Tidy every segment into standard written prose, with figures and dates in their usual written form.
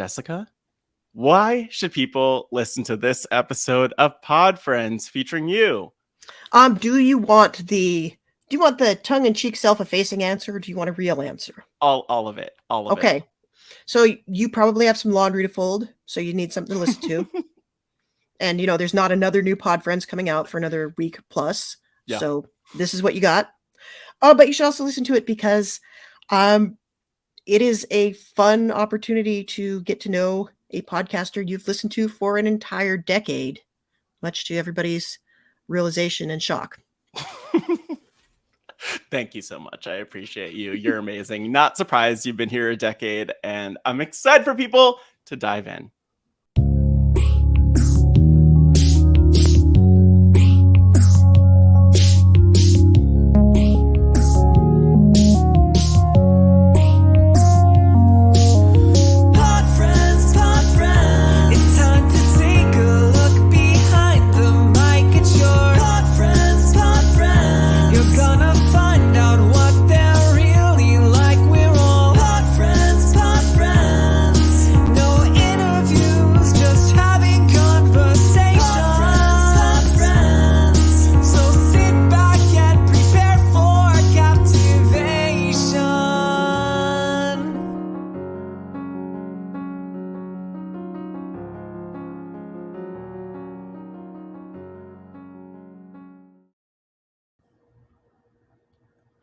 Jessica, why should people listen to this episode of Pod Friends featuring you? Do you want the tongue-in-cheek self-effacing answer, or do you want a real answer? All of it. All of it. Okay. So you probably have some laundry to fold, so you need something to listen to. And there's not another new Pod Friends coming out for another week plus. Yeah. So this is what you got. But you should also listen to it because it is a fun opportunity to get to know a podcaster you've listened to for an entire decade, much to everybody's realization and shock. Thank you so much. I appreciate you. You're amazing. Not surprised you've been here a decade, and I'm excited for people to dive in.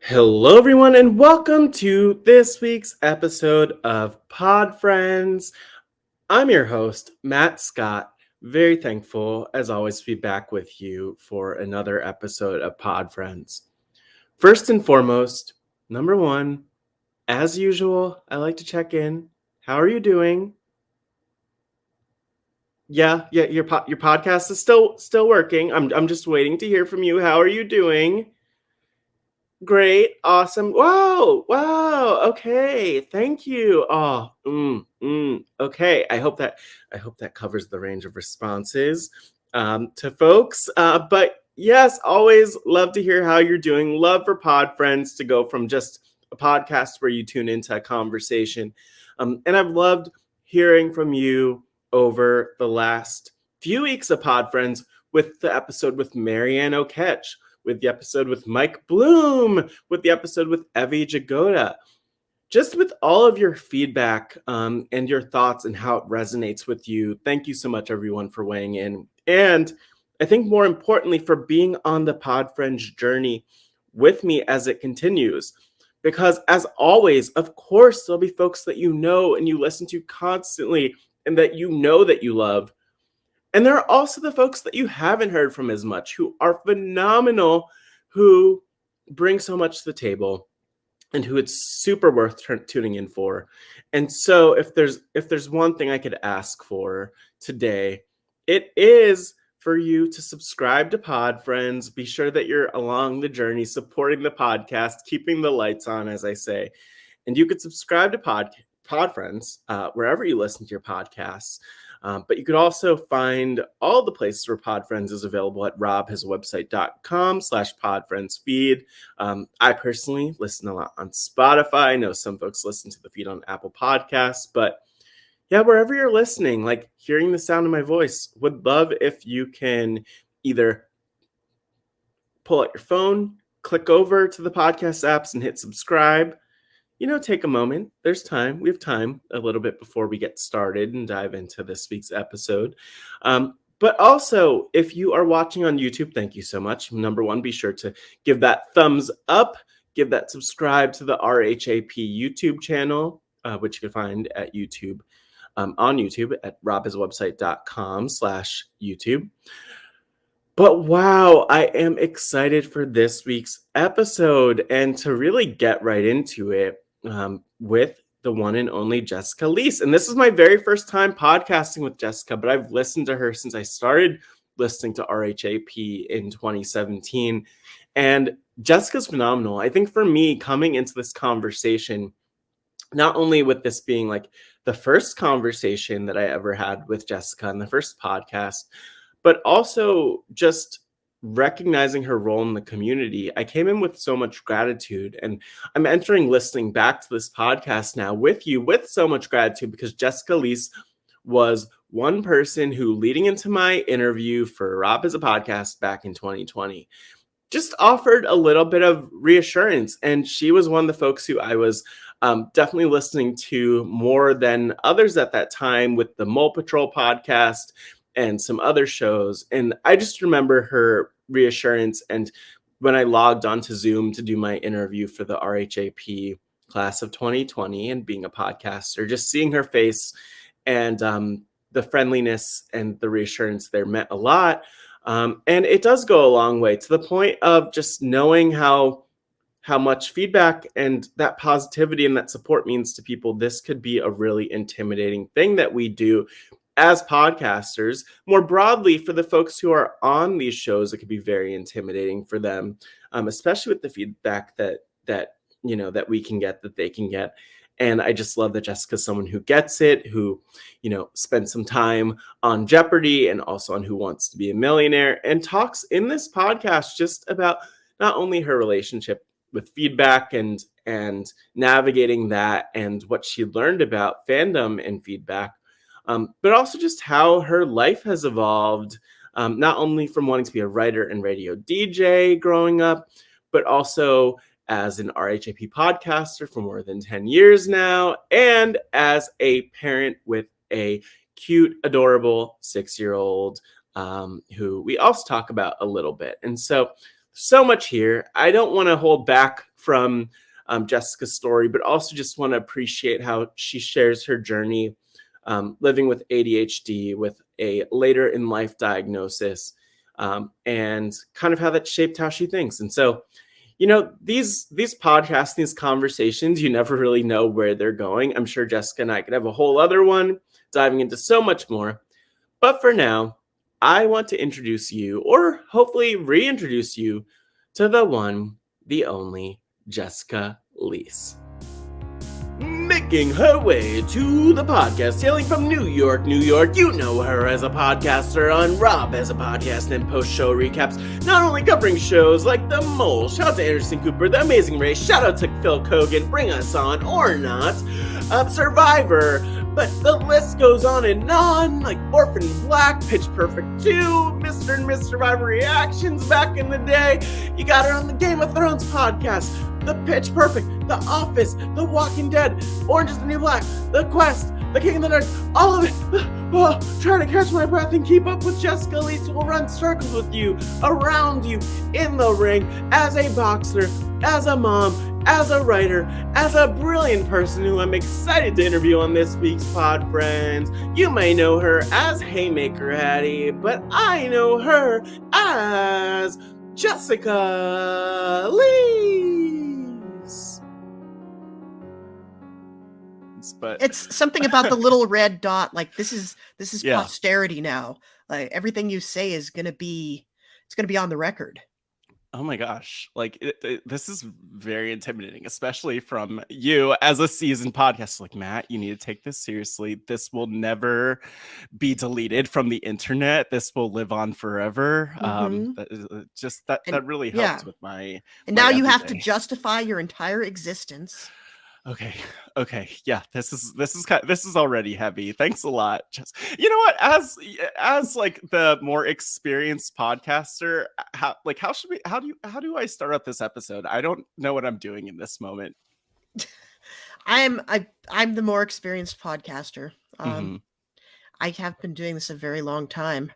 Hello, everyone, and welcome to this week's episode of Pod Friends. I'm your host, Matt Scott. Very thankful, as always, to be back with you for another episode of Pod Friends. First and foremost, number one, as usual, I like to check in. How are you doing? Yeah, your podcast is still working. I'm just waiting to hear from you. How are you doing? Great, awesome. Wow, okay, thank you. Oh, okay. I hope that covers the range of responses to folks. But yes, always love to hear how you're doing. Love for Pod Friends to go from just a podcast where you tune into a conversation. And I've loved hearing from you over the last few weeks of Pod Friends with the episode with Marianne O'Ketch, with the episode with Mike Bloom, with the episode with Evie Jagoda. Just with all of your feedback and your thoughts and how it resonates with you. Thank you so much, everyone, for weighing in. And I think more importantly, for being on the Pod Friends journey with me as it continues. Because as always, of course, there'll be folks that you know and you listen to constantly and that you know that you love. And there are also the folks that you haven't heard from as much, who are phenomenal, who bring so much to the table, and who it's super worth tuning in for. And so if there's one thing I could ask for today, it is for you to subscribe to Pod Friends. Be sure that you're along the journey, supporting the podcast, keeping the lights on, as I say. And you could subscribe to Pod Friends wherever you listen to your podcasts. But you could also find all the places where Pod Friends is available at robhasawebsite.com/podfriendsfeed. I personally listen a lot on Spotify. I know some folks listen to the feed on Apple Podcasts, but yeah, wherever you're listening, like hearing the sound of my voice, would love if you can either pull out your phone, click over to the podcast apps and hit subscribe. Take a moment. There's time. We have time a little bit before we get started and dive into this week's episode. But also, if you are watching on YouTube, thank you so much. Number one, be sure to give that thumbs up, give that subscribe to the RHAP YouTube channel, which you can find at YouTube, on YouTube at robhasawebsite.com/YouTube. But wow, I am excited for this week's episode and to really get right into it. With the one and only Jessica Liese. And this is my very first time podcasting with Jessica, but I've listened to her since I started listening to RHAP in 2017. And Jessica's phenomenal. I think for me, coming into this conversation, not only with this being like the first conversation that I ever had with Jessica and the first podcast, but also just recognizing her role in the community, I came in with so much gratitude. And I'm entering listening back to this podcast now with you with so much gratitude, because Jessica Liese was one person who, leading into my interview for RHAP as a podcast back in 2020, just offered a little bit of reassurance. And she was one of the folks who I was definitely listening to more than others at that time, with the Mole Patrol podcast and some other shows. And I just remember her reassurance. And when I logged onto Zoom to do my interview for the RHAP class of 2020 and being a podcaster, just seeing her face and the friendliness and the reassurance there meant a lot. And it does go a long way, to the point of just knowing how much feedback and that positivity and that support means to people. This could be a really intimidating thing that we do as podcasters. More broadly, for the folks who are on these shows, it could be very intimidating for them, especially with the feedback that we can get, that they can get. And I just love that Jessica's someone who gets it, who, spent some time on Jeopardy and also on Who Wants to Be a Millionaire, and talks in this podcast just about not only her relationship with feedback and navigating that, and what she learned about fandom and feedback, but also just how her life has evolved, not only from wanting to be a writer and radio DJ growing up, but also as an RHAP podcaster for more than 10 years now, and as a parent with a cute, adorable 6-year-old who we also talk about a little bit. And so much here. I don't want to hold back from Jessica's story, but also just want to appreciate how she shares her journey living with ADHD, with a later in life diagnosis, and kind of how that shaped how she thinks. And so, these podcasts, these conversations, you never really know where they're going. I'm sure Jessica and I could have a whole other one diving into so much more. But for now, I want to introduce you, or hopefully reintroduce you, to the one, the only Jessica Liese. Making her way to the podcast, hailing from New York, New York. You know her as a podcaster on RHAP as a podcast and post-show recaps, not only covering shows like The Mole, shout out to Anderson Cooper, The Amazing Race, shout out to Phil Keoghan, Bring Us On or Not, Survivor, but the list goes on and on, like Orphan Black, Pitch Perfect 2, Mr. and Miss Survivor reactions back in the day. You got her on the Game of Thrones podcast, The Pitch Perfect, The Office, The Walking Dead, Orange is the New Black, The Quest, The King of the Nerds, all of it. Oh, trying to catch my breath and keep up with Jessica Liese, who will run circles with you, around you, in the ring, as a boxer, as a mom, as a writer, as a brilliant person who I'm excited to interview on this week's Pod Friends. You may know her as Haymaker Hattie, but I know her as Jessica Liese. But it's something about the little red dot. Like this is Yeah. posterity now. Like everything you say is gonna be on the record. Oh my gosh. Like this is very intimidating, especially from you as a seasoned podcast. Like, Matt, you need to take this seriously. This will never be deleted from the internet. This will live on forever. That really helps with my. And now you have to justify your entire existence. Okay. Yeah, this is already heavy. Thanks a lot. Just, you know what? As like the more experienced podcaster, how do I start up this episode? I don't know what I'm doing in this moment. I'm the more experienced podcaster. I have been doing this a very long time.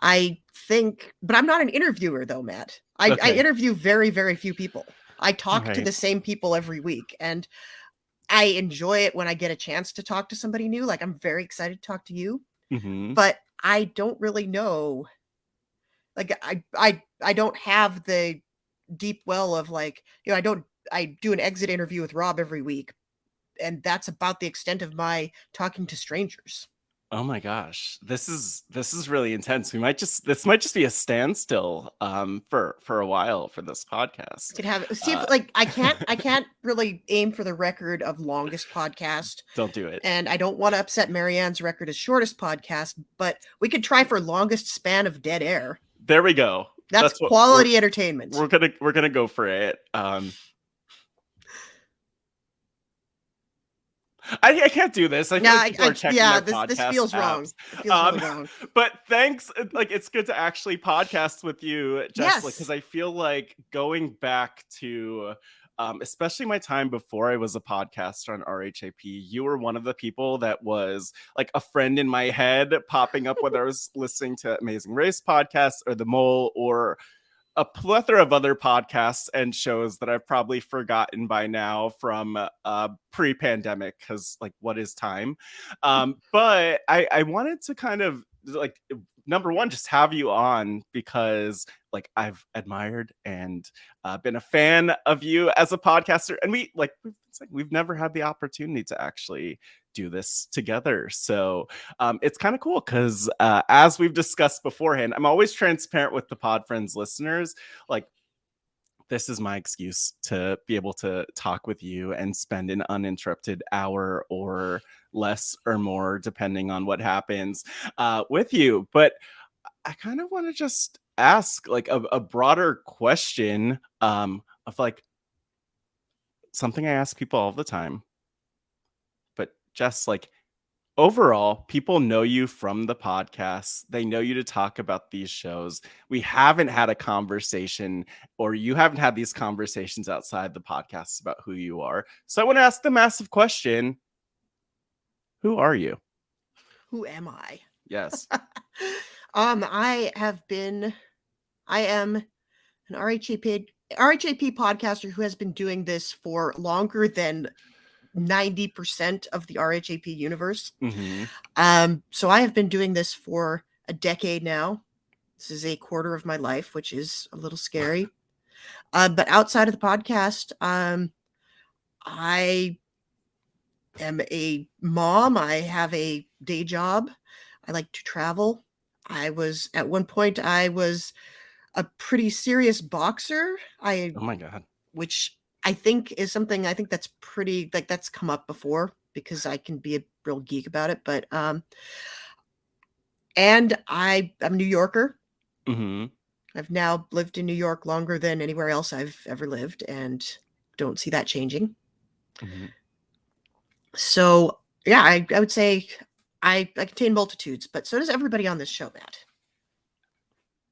I think, but I'm not an interviewer though, Matt. I interview very, very few people. I talk to the same people every week, and I enjoy it when I get a chance to talk to somebody new. Like, I'm very excited to talk to you, but I don't really know. Like, I don't have the deep well of like, I do an exit interview with Rob every week, and that's about the extent of my talking to strangers. Oh my gosh, this is really intense. This might just be a standstill for a while for this podcast. Could have I can't really aim for the record of longest podcast. Don't do it. And I don't want to upset Marianne's record as shortest podcast, but we could try for longest span of dead air. There we go. That's what quality entertainment. we're gonna go for it. I can't do this. I feel like people are checking their podcast this feels apps. wrong. It feels really wrong. But thanks. Like, it's good to actually podcast with you, Jess. Like, Yes. because I feel like going back to, especially my time before I was a podcaster on RHAP, you were one of the people that was like a friend in my head, popping up whether I was listening to Amazing Race podcasts or The Mole or a plethora of other podcasts and shows that I've probably forgotten by now from pre-pandemic, because like, what is time? But I wanted to kind of like, number one, just have you on because like I've admired and been a fan of you as a podcaster, and we've never had the opportunity to actually do this together. So it's kind of cool because as we've discussed beforehand, I'm always transparent with the Pod Friends listeners. Like, this is my excuse to be able to talk with you and spend an uninterrupted hour or less or more, depending on what happens with you. But I kind of want to just ask like a broader question of like something I ask people all the time. But just like, overall, people know you from the podcast. They know you to talk about these shows. We haven't had a conversation, or you haven't had these conversations outside the podcast about who you are. So I want to ask the massive question: who are you? Who am I? Yes. I am an RHAP podcaster who has been doing this for longer than 90% of the RHAP universe. Mm-hmm. So I have been doing this for a decade now. This is a quarter of my life, which is a little scary. But outside of the podcast, I am a mom. I have a day job. I like to travel. At one point, I was a pretty serious boxer. Oh my God. Which I think is something I think that's pretty, like, that's come up before because I can be a real geek about it. But and I'm a New Yorker. Mm-hmm. I've now lived in New York longer than anywhere else I've ever lived, and don't see that changing. Mm-hmm. So yeah, I would say I contain multitudes, but so does everybody on this show, Matt.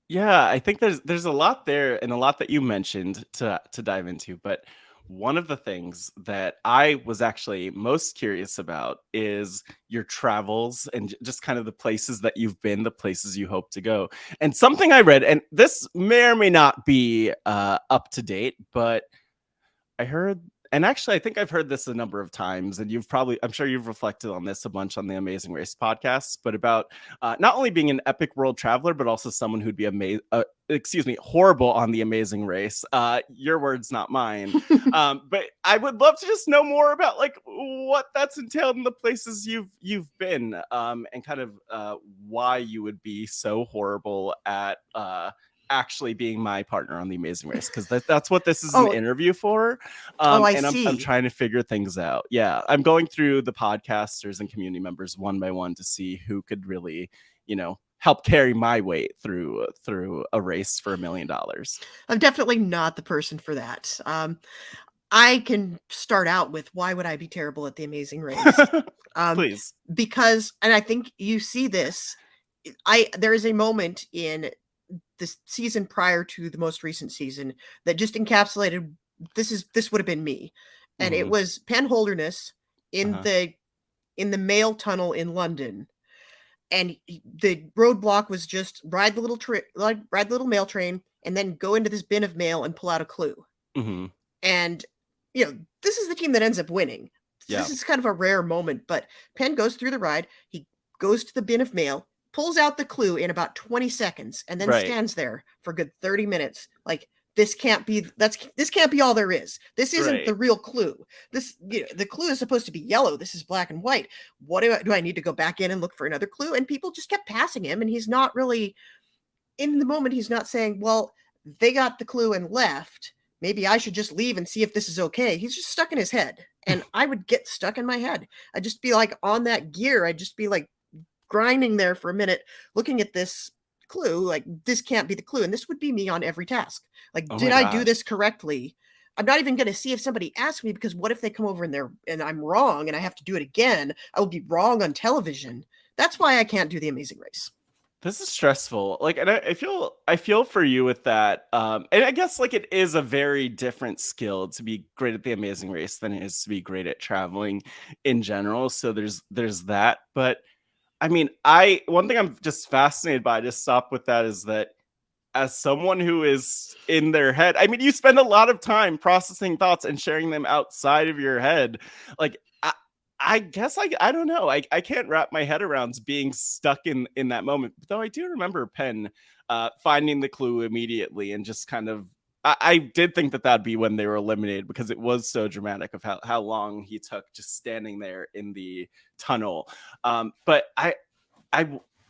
Yeah, I think there's a lot there and a lot that you mentioned to dive into, but one of the things that I was actually most curious about is your travels and just kind of the places that you've been, the places you hope to go. And something I read, and this may or may not be up to date, but I heard, and actually, I think I've heard this a number of times, and I'm sure you've reflected on this a bunch on the Amazing Race podcasts, but about not only being an epic world traveler, but also someone who'd be horrible on the Amazing Race. Your words, not mine. But I would love to just know more about like what that's entailed in the places you've been, and kind of why you would be so horrible at actually being my partner on the Amazing Race, because that's what this is an interview for. I and see. I'm trying to figure things out. Yeah, I'm going through the podcasters and community members one by one to see who could really, help carry my weight through a race for $1 million. I'm definitely not the person for that. I can start out with why would I be terrible at the Amazing Race? Please. Because, and I think you see this, there is a moment in this season prior to the most recent season that just encapsulated this would have been me. And it was Penn Holderness in the mail tunnel in London. And the roadblock was just ride the little mail train and then go into this bin of mail and pull out a clue. Mm-hmm. And this is the team that ends up winning. Yeah. This is kind of a rare moment, but Penn goes through the ride. He goes to the bin of mail, pulls out the clue in about 20 seconds, and then stands there for a good 30 minutes. Like, this can't be all there is. This isn't the real clue. The clue is supposed to be yellow. This is black and white. What do I need to go back in and look for another clue? And people just kept passing him, and he's not really in the moment. He's not saying, well, they got the clue and left. Maybe I should just leave and see if this is okay. He's just stuck in his head. And I would get stuck in my head. I'd just be like on that gear. I'd just be like grinding there for a minute, looking at this clue, like this can't be the clue. And this would be me on every task. Like, Oh did my I do gosh. this correctly? I'm not even going to see if somebody asks me, because what if they come over and I'm wrong and I have to do it again? I will be wrong on television. That's why I can't do The Amazing Race. This is stressful. Like, and I feel for you with that. And I guess like it is a very different skill to be great at the Amazing Race than it is to be great at traveling in general. So there's that. But I mean, one thing I'm just fascinated by, to stop with that, is that as someone who is in their head, I mean, you spend a lot of time processing thoughts and sharing them outside of your head. Like, I guess I don't know. I can't wrap my head around being stuck in that moment. Though I do remember Penn finding the clue immediately and just kind of. I did think that that'd be when they were eliminated, because it was so dramatic of how long he took just standing there in the tunnel. But I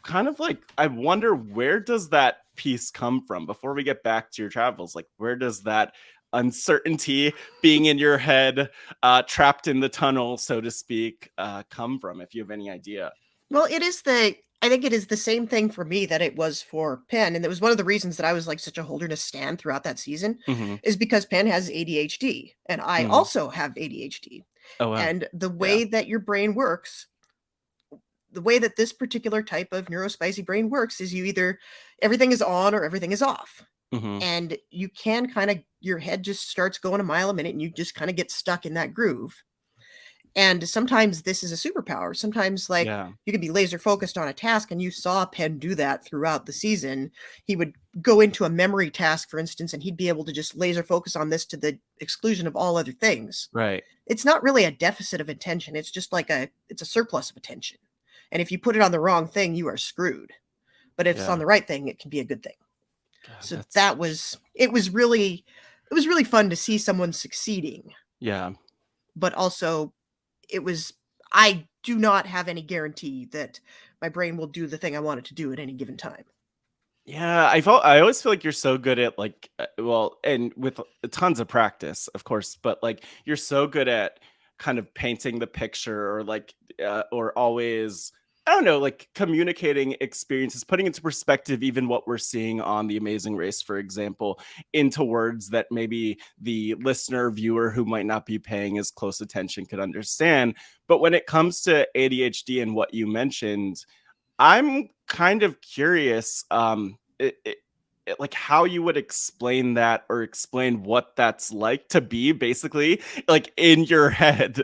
kind of like, I wonder, where does that piece come from before we get back to your travels? Like, where does that uncertainty, being in your head, trapped in the tunnel, so to speak, come from, if you have any idea? Well, I think it is the same thing for me that it was for Penn. And it was one of the reasons that I was like such a Holderness stan throughout that season, Mm-hmm. is because Penn has ADHD and I Mm-hmm. also have ADHD. Oh wow. And the way that your brain works, the way that this particular type of neurospicy brain works, is everything is on or everything is off. Mm-hmm. And you can your head just starts going a mile a minute and you just kind of get stuck in that groove. And sometimes this is a superpower. Sometimes, like, Yeah. you could be laser focused on a task, and you saw Penn do that throughout the season. He would go into a memory task, for instance, and he'd be able to just laser focus on this to the exclusion of all other things. Right. It's not really a deficit of attention. It's just like it's a surplus of attention. And if you put it on the wrong thing, you are screwed. But if it's on the right thing, it can be a good thing. God, So it was really fun to see someone succeeding. Yeah. But also, I do not have any guarantee that my brain will do the thing I want it to do at any given time. Yeah, I always feel like you're so good at, like, well, and with tons of practice, of course, but like you're so good at kind of painting the picture, or like or always, I don't know, like communicating experiences, putting into perspective even what we're seeing on The Amazing Race, for example, into words that maybe the listener, viewer who might not be paying as close attention could understand. But when it comes to ADHD and what you mentioned, I'm kind of curious, like how you would explain that, or explain what that's like to be basically like in your head,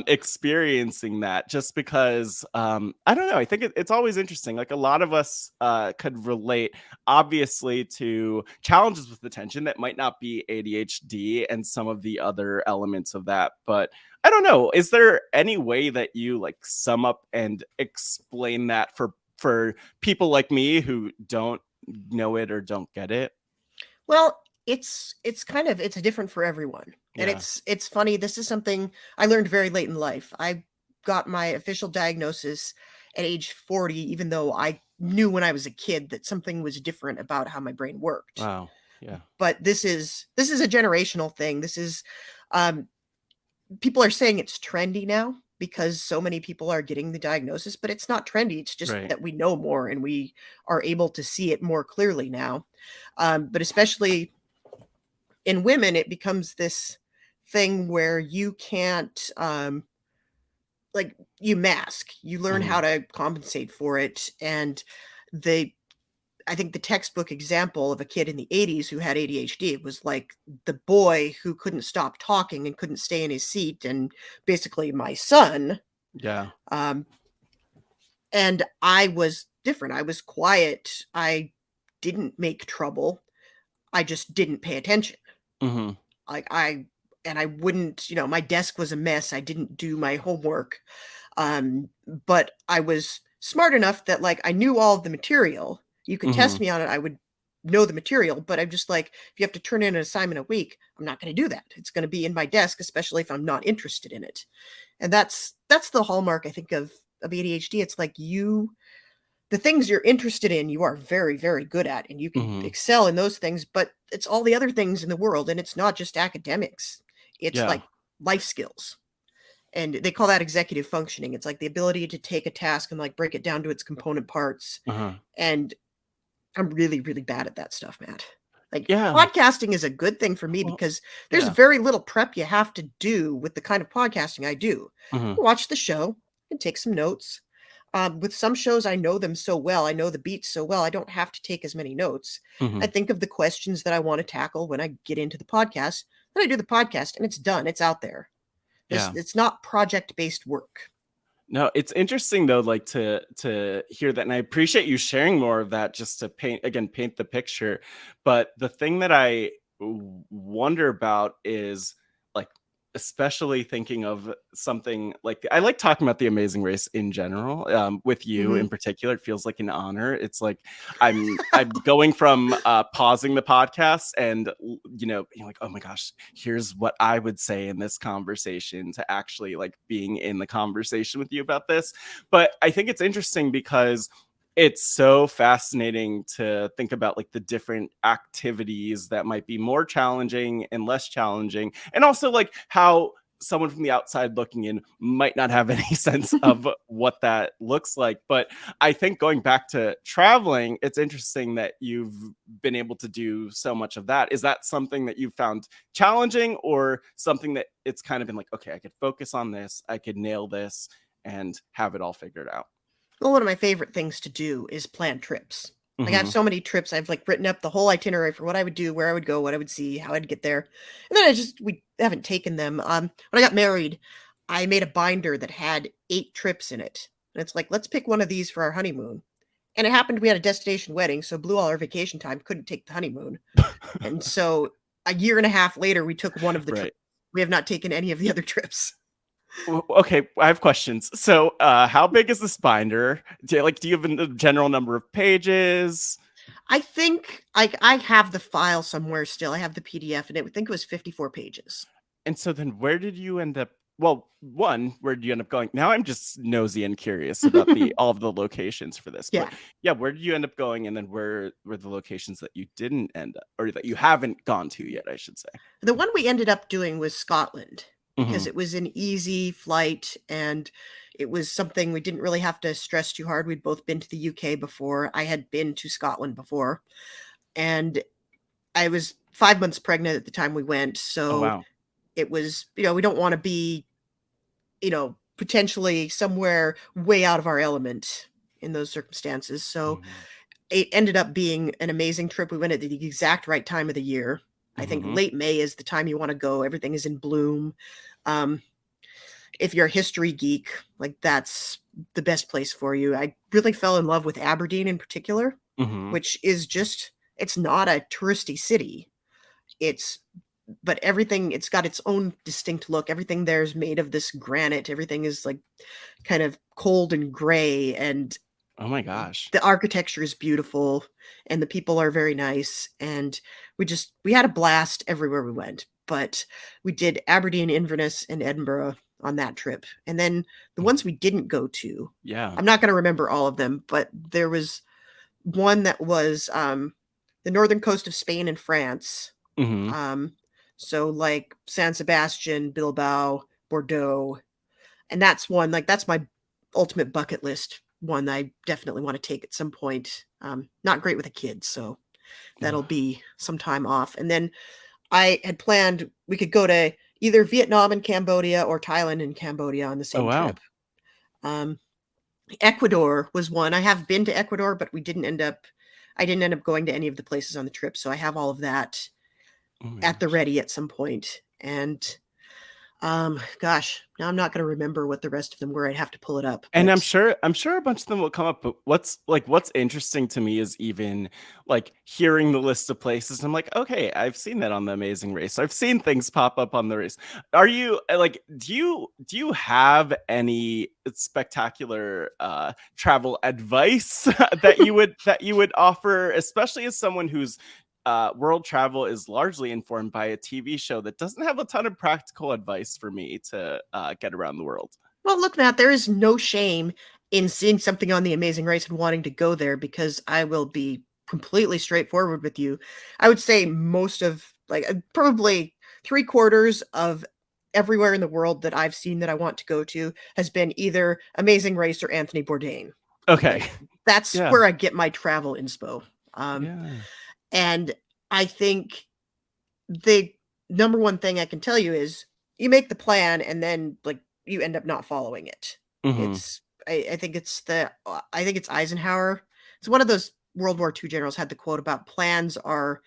experiencing that. Just because, I don't know, I think it's always interesting. Like, a lot of us could relate, obviously, to challenges with attention that might not be ADHD and some of the other elements of that. But I don't know. Is there any way that you like sum up and explain that for people like me who don't know it or don't get it? Well, it's different for everyone. And Yeah. it's funny, this is something I learned very late in life. I got my official diagnosis at age 40, even though I knew when I was a kid that something was different about how my brain worked. Wow. Yeah. But this is a generational thing. This is um people are saying it's trendy now because so many people are getting the diagnosis, but it's not trendy. It's just Right. that we know more and we are able to see it more clearly now. But especially in women, it becomes this thing where you can't, like, you mask, you learn Mhm. how to compensate for it. And they, I think the textbook example of a kid in the 80s who had ADHD was like the boy who couldn't stop talking and couldn't stay in his seat, and basically my son. Yeah. Um, and I was different. I was quiet. I didn't make trouble. I just didn't pay attention. Mhm. Like I wouldn't, my desk was a mess. I didn't do my homework. But I was smart enough that, like, I knew all of the material. You could test Mhm. me on it. I would know the material, but I'm just like, if you have to turn in an assignment a week, I'm not going to do that. It's going to be in my desk, especially if I'm not interested in it. And that's the hallmark, I think, of ADHD. It's like the things you're interested in, you are very, very good at, and you can Mhm. excel in those things, but it's all the other things in the world, and it's not just academics. It's Yeah. like life skills. And they call that executive functioning. It's like the ability to take a task and like break it down to its component parts Uh-huh. and I'm really, really bad at that stuff, Matt. Like, Yeah. podcasting is a good thing for me Well, because there's yeah. very little prep you have to do with the kind of podcasting I do. Mhm. Watch the show and take some notes. With some shows, I know them so well, I know the beats so well, I don't have to take as many notes. I Mhm. think of the questions that I want to tackle when I get into the podcast, then I do the podcast, and it's done. It's out there. Yeah. It's not project-based work. No, it's interesting though, like to hear that, and I appreciate you sharing more of that just to paint the picture. But the thing that I wonder about is like, especially thinking of something like I like talking about the Amazing Race in general. With you Mhm. in particular, it feels like an honor. It's like I'm going from pausing the podcast and being like, oh my gosh, here's what I would say in this conversation, to actually like being in the conversation with you about this. But I think it's interesting because it's so fascinating to think about like the different activities that might be more challenging and less challenging, and also like how someone from the outside looking in might not have any sense of what that looks like. But I think going back to traveling, it's interesting that you've been able to do so much of that. Is that something that you found challenging, or something that it's kind of been like, okay, I could focus on this, I could nail this and have it all figured out? Well, one of my favorite things to do is plan trips. Like, I have Hmm. so many trips, I've, like, written up the whole itinerary for what I would do, where I would go, what I would see, how I'd get there, and then we haven't taken them. When I got married, I made a binder that had 8 trips in it, and it's like, "Let's pick one of these for our honeymoon." And it happened we had a destination wedding, so blew all our vacation time, couldn't take the honeymoon, and so a year and a half later, we took one of the trips. Right. We have not taken any of the other trips. Okay, I have questions. So, how big is this binder? Do you have a general number of pages? I think I have the file somewhere still. I have the PDF, and I think it was 54 pages. And so then where did you end up? Well, one, where did you end up going? Now I'm just nosy and curious about the all of the locations for this. Yeah. But yeah, where did you end up going? And then where were the locations that you didn't end up, or that you haven't gone to yet, I should say? The one we ended up doing was Scotland because Hmm. it was an easy flight and it was something we didn't really have to stress too hard. We'd both been to the UK before. I had been to Scotland before, and I was 5 months pregnant at the time we went, Oh so wow. it was, we don't wanna be, potentially somewhere way out of our element in those circumstances, so Hmm. it ended up being an amazing trip. We went at the exact right time of the year. I think Hmm. late May is the time you wanna go, everything is in bloom. Um, if you're a history geek, like, that's the best place for you. I really fell in love with Aberdeen in particular, Hmm. which is just it's not a touristy city. It's but everything it's got its own distinct look. Everything there is made of this granite. Everything is, like, kind of cold and gray, and Oh my gosh. the architecture is beautiful, and the people are very nice, and we had a blast everywhere we went, but we did Aberdeen, Inverness, and Edinburgh on that trip, and then the ones Mhm. we didn't go to, Yeah. I'm not gonna remember all of them, but there was one that was, the northern coast of Spain and France, Hmm. um, so, like, San Sebastian, Bilbao, Bordeaux, and that's one like, that's my ultimate bucket list one I definitely wanna take at some point. Not great with a kid, so that'll be some time off, and then I had planned we could go to either Vietnam and Cambodia or Thailand and Cambodia on the Oh same wow. trip. Um, Ecuador was one. I have been to Ecuador, but I didn't end up going to any of the places on the trip, so I have all of that Oh my at the gosh. ready at some point, and gosh, now I'm not gonna remember what the rest of them were, I'd have to pull it up, And but I'm sure a bunch of them will come up, but what's interesting to me is even like hearing the list of places. I'm like, okay, I've seen that on the Amazing Race. I've seen things pop up on the race. Are you like, do you have any spectacular travel advice that you would offer, especially as someone who's world travel is largely informed by a TV show that doesn't have a ton of practical advice for me to get around the world? well, look, Matt, there is no shame in seeing something on The Amazing Race and wanting to go there because I will be completely straightforward with you. I would say most of, like, probably 3/4 of everywhere in the world that I've seen that I want to go to has been either Amazing Race or Anthony Bourdain. Okay. Like, that's Yeah. where I get my travel inspo. Yeah. And I think the number one thing I can tell you is you make the plan and then like you end up not following it. Mhm. It's I think it's I think it's Eisenhower. It's one of those World War II generals had the quote about plans are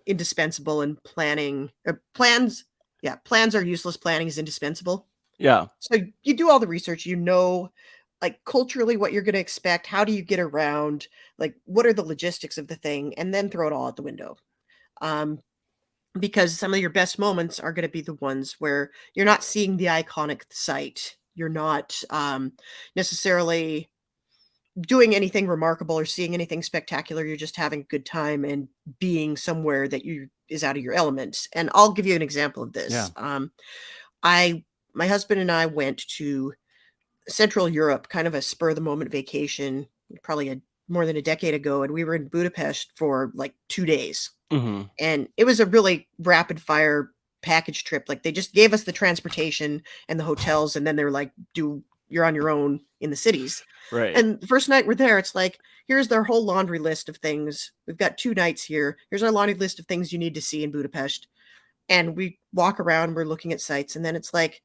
indispensable and plans are useless, planning is indispensable. Yeah. So you do all the research, you know, like culturally what you're going to expect, how do you get around, like what are the logistics of the thing, and then throw it all out the window. Um, because some of your best moments are going to be the ones where you're not seeing the iconic site. You're not necessarily doing anything remarkable or seeing anything spectacular. You're just having a good time and being somewhere that you is out of your element. And I'll give you an example of Yeah. this. I my husband and I went to Central Europe, kind of a spur of the moment vacation, probably more than a decade ago, and we were in Budapest for like 2 days. Mhm. And it was a really rapid fire package trip. Like they just gave us the transportation and the hotels, and then they're like, you're on your own in the cities. Right. And the first night we're there, it's like, here's their whole laundry list of things. We've got 2 nights here. Here's our laundry list of things you need to see in Budapest. And we walk around, we're looking at sites, and then it's like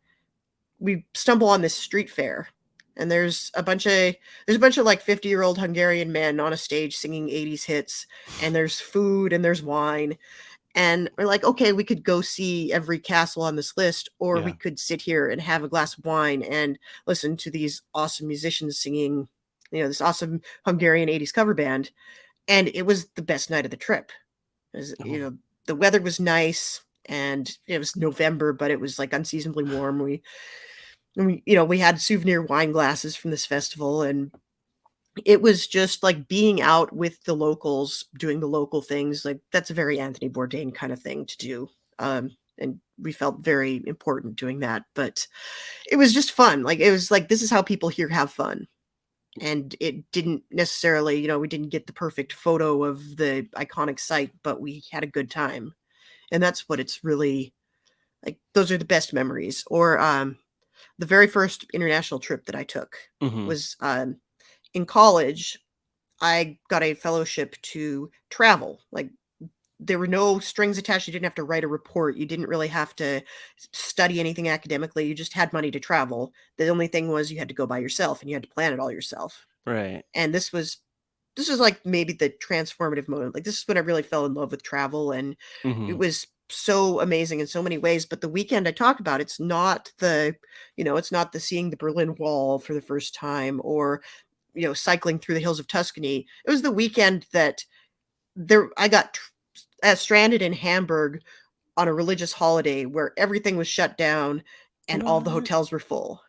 we stumble on this street fair. And there's a bunch of like 50-year-old Hungarian men on a stage singing 80s hits, and there's food and there's wine. And we're like, okay, we could go see every castle on this list, or we Yeah. could sit here and have a glass of wine and listen to these awesome musicians singing, this awesome Hungarian 80s cover band. And it was the best night of the trip. Oh. The weather was nice and it was November, but it was like unseasonably warm. We had souvenir wine glasses from this festival, and it was just like being out with the locals, doing the local things. Like that's a very Anthony Bourdain kind of thing to do. And we felt very important doing that, but it was just fun. Like it was like, this is how people here have fun. And it didn't necessarily, we didn't get the perfect photo of the iconic site, but we had a good time. And that's what it's really like. Those are the best memories. Or the very first international trip that I took Mhm. was in college. I got a fellowship to travel. Like there were no strings attached. You didn't have to write a report. You didn't really have to study anything academically. You just had money to travel. The only thing was you had to go by yourself and you had to plan it all yourself. Right. And this was like maybe the transformative moment. Like this is when I really fell in love with travel, and it Mhm. was so amazing in so many ways. But the weekend I talked about, it's not the seeing the Berlin Wall for the first time, or cycling through the hills of Tuscany. It was the weekend that I got stranded in Hamburg on a religious holiday where everything was shut down and all the What? hotels were full.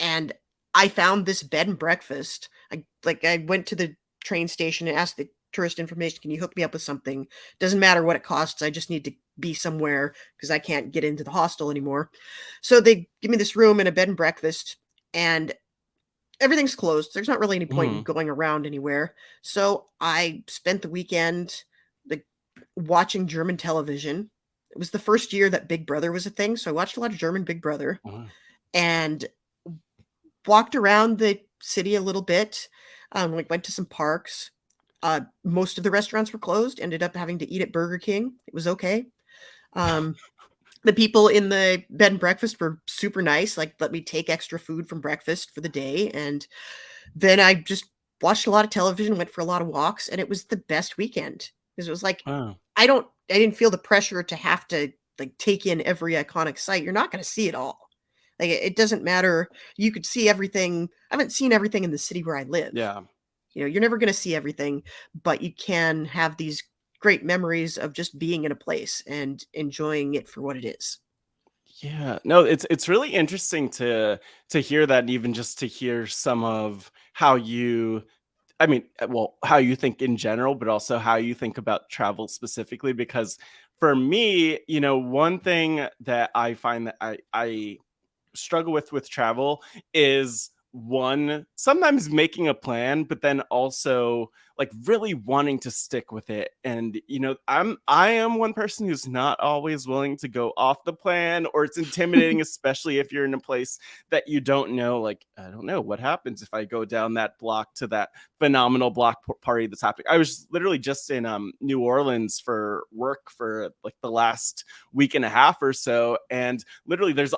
And I found this bed and breakfast. I went to the train station and asked the tourist information, can you hook me up with something? Doesn't matter what it costs. I just need to be somewhere because I can't get into the hostel anymore. So they give me this room and a bed and breakfast, and everything's closed. There's not really any point in Mhm. going around anywhere. So I spent the weekend like watching German television. It was the first year that Big Brother was a thing, so I watched a lot of German Big Brother Wow. and walked around the city a little bit. Like went to some parks. Most of the restaurants were closed. Ended up having to eat at Burger King. It was okay. Um, the people in the bed and breakfast were super nice. Like let me take extra food from breakfast for the day, and then I just watched a lot of television, went for a lot of walks, and it was the best weekend. Because it was like Wow. I didn't feel the pressure to have to like take in every iconic site. You're not going to see it all. Like it doesn't matter. You could see everything. I haven't seen everything in the city where I live. Yeah. You're never going to see everything, but you can have these great memories of just being in a place and enjoying it for what it is. Yeah. No, it's really interesting to hear that, and even just to hear some of how you I mean, well, how you think in general, but also how you think about travel specifically. Because for me, one thing that I find that I struggle with travel is, one, sometimes making a plan, but then also like really wanting to stick with it. And I am one person who's not always willing to go off the plan, or it's intimidating, especially if you're in a place that you don't know. Like, I don't know what happens if I go down that block to that phenomenal block party that's happening. I was literally just in New Orleans for work for like the last week and a half or so, and literally there's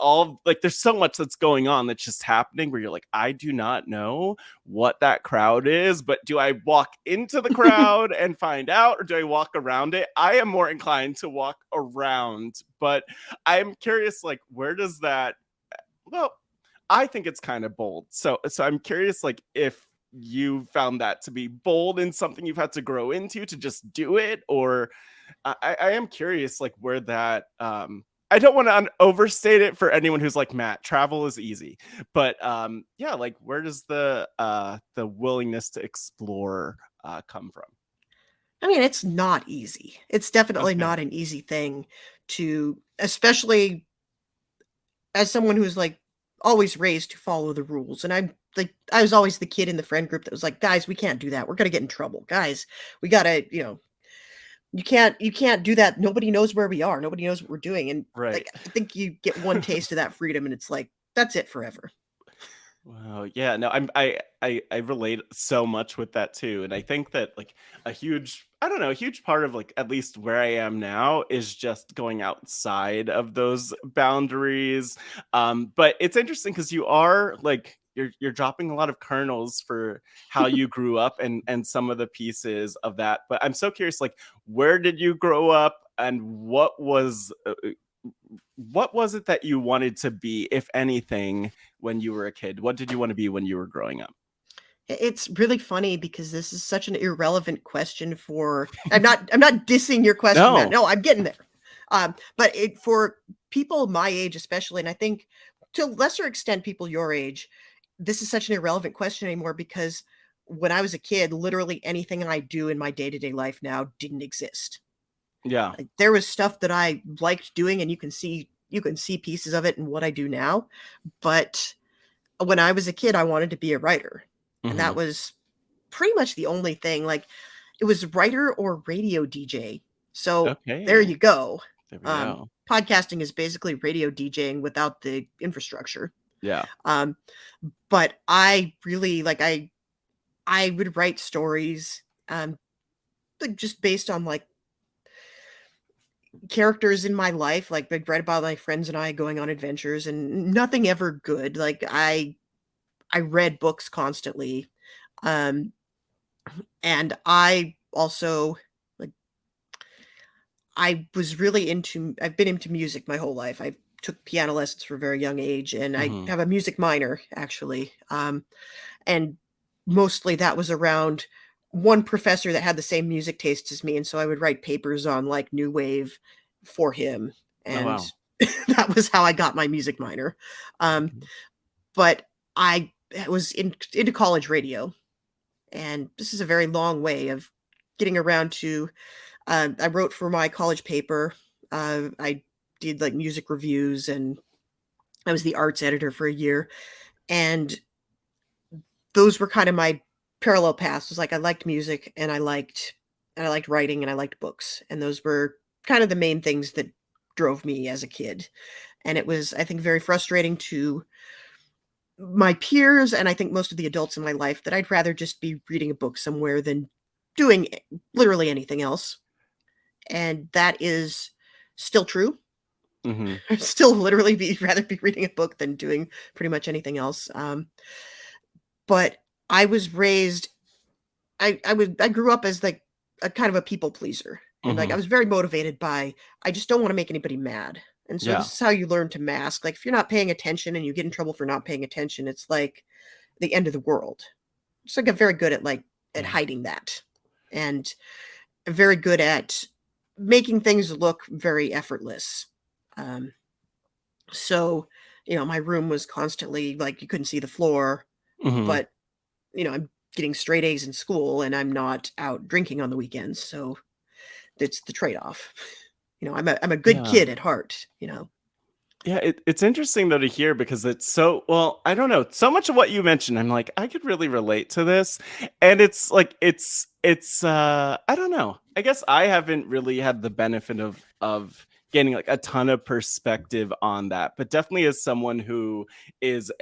so much that's going on that's just happening where you're like, I do not know what that crowd is, but do I walk into the crowd and find out, or do I walk around it? I am more inclined to walk around, but I'm curious, like, where does that, well, I think it's kind of bold. So I'm curious, like, if you found that to be bold and something you've had to grow into to just do it, or I am curious, like, where that I don't want to overstate it for anyone who's like, Matt, travel is easy, but yeah, like, where does the willingness to explore come from? I mean, it's not easy. It's definitely Okay. not an easy thing to, especially as someone who's like always raised to follow the rules. And I'm like, I was always the kid in the friend group that was like, guys, we can't do that. We're gonna get in trouble. Guys, we gotta, you can't do that. Nobody knows where we are. Nobody knows what we're doing. And Right. like, I think you get one taste of that freedom and it's like, that's it forever. Wow. Yeah. No, I relate so much with that too, and I think that like a huge part of like at least where I am now is just going outside of those boundaries. But it's interesting because you are like you're dropping a lot of kernels for how you grew up and some of the pieces of that. But I'm so curious, like, where did you grow up, and what was it that you wanted to be, if anything, when you were a kid? What did you want to be when you were growing up? It's really funny because this is such an irrelevant question for I'm not dissing your question, Matt. No. No, I'm getting there. But for people my age especially, and I think to a lesser extent people your age, this is such an irrelevant question anymore because when I was a kid, literally anything I do in my day-to-day life now didn't exist. Yeah. Like, there was stuff that I liked doing and you can see pieces of it in what I do now, but when I was a kid, I wanted to be a writer. And that Hmm. was pretty much the only thing. Like, it was writer or radio DJ. So there Okay. you go. There we go. Podcasting is basically radio DJing without the infrastructure. Yeah. Um, but I really like I would write stories, like just based on like characters in my life. Like I'd write about my friends and I going on adventures, and nothing ever good. Like I read books constantly. Um, and I also like I've been into music my whole life. I took piano lessons from a very young age and I Hmm. have a music minor actually. And mostly that was around one professor that had the same music taste as me, and so I would write papers on like new wave for him, Oh and wow. that was how I got my music minor. Um, Mhm. but I was into college radio, and this is a very long way of getting around to. I wrote for my college paper. I did like music reviews, and I was the arts editor for a year. And those were kind of my parallel paths. Was like I liked music, and I liked writing, and I liked books, and those were kind of the main things that drove me as a kid. And it was, I think, very frustrating to my peers, and I think most of the adults in my life, that I'd rather just be reading a book somewhere than doing literally anything else. And that is still true. Mhm. I'd still literally rather be reading a book than doing pretty much anything else. But I was raised. I grew up as like a kind of a people pleaser, and like I Mhm. was very motivated by I just don't want to make anybody mad. And so Yeah. this is how you learn to mask. Like if you're not paying attention and you get in trouble for not paying attention, it's like the end of the world. So I got very good at Yeah. hiding that, and very good at making things look very effortless. Um, so my room was constantly like you couldn't see the floor, Mhm. but I'm getting straight A's in school and I'm not out drinking on the weekends. So it's the trade off. I'm a good Yeah. kid at heart. Yeah, it's interesting though to hear because it's so, I don't know. So much of what you mentioned, I'm like, I could really relate to this. And it's like I don't know. I guess I haven't really had the benefit of gaining like a ton of perspective on that, but definitely as someone who is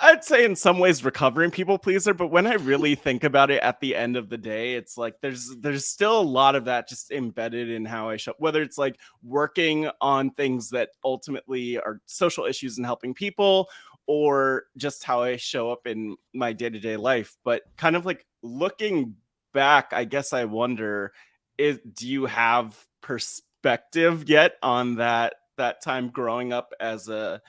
I'd say in some ways recovering people pleaser, but when I really think about it at the end of the day, it's like there's still a lot of that just embedded in how I show, whether it's like working on things that ultimately are social issues and helping people, or just how I show up in my day-to-day life. But kind of like looking back, I guess I wonder, do you have perspective yet on that time growing up as a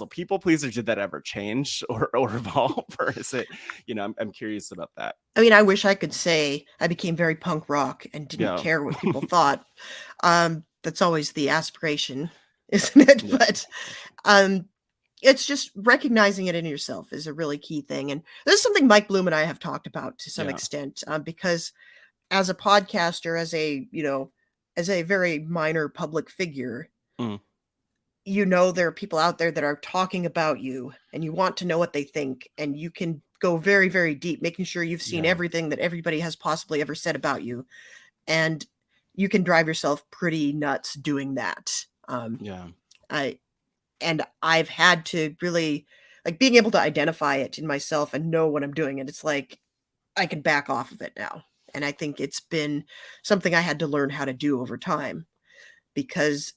people pleaser? Did that ever change or evolve, or is it, I'm curious about that. I mean, I wish I could say I became very punk rock and didn't Yeah. care what people thought. That's always the aspiration, isn't it? Yeah. But it's just recognizing it in yourself is a really key thing. And this is something Mike Bloom and I have talked about to some Yeah. extent, because as a podcaster, as a very minor public figure, Mm. there are people out there that are talking about you and you want to know what they think, and you can go very, very deep, making sure you've seen Yeah. everything that everybody has possibly ever said about you. And you can drive yourself pretty nuts doing that. Yeah. I've had to really, like, being able to identify it in myself and know when I'm doing it. It's like I can back off of it now. And I think it's been something I had to learn how to do over time, because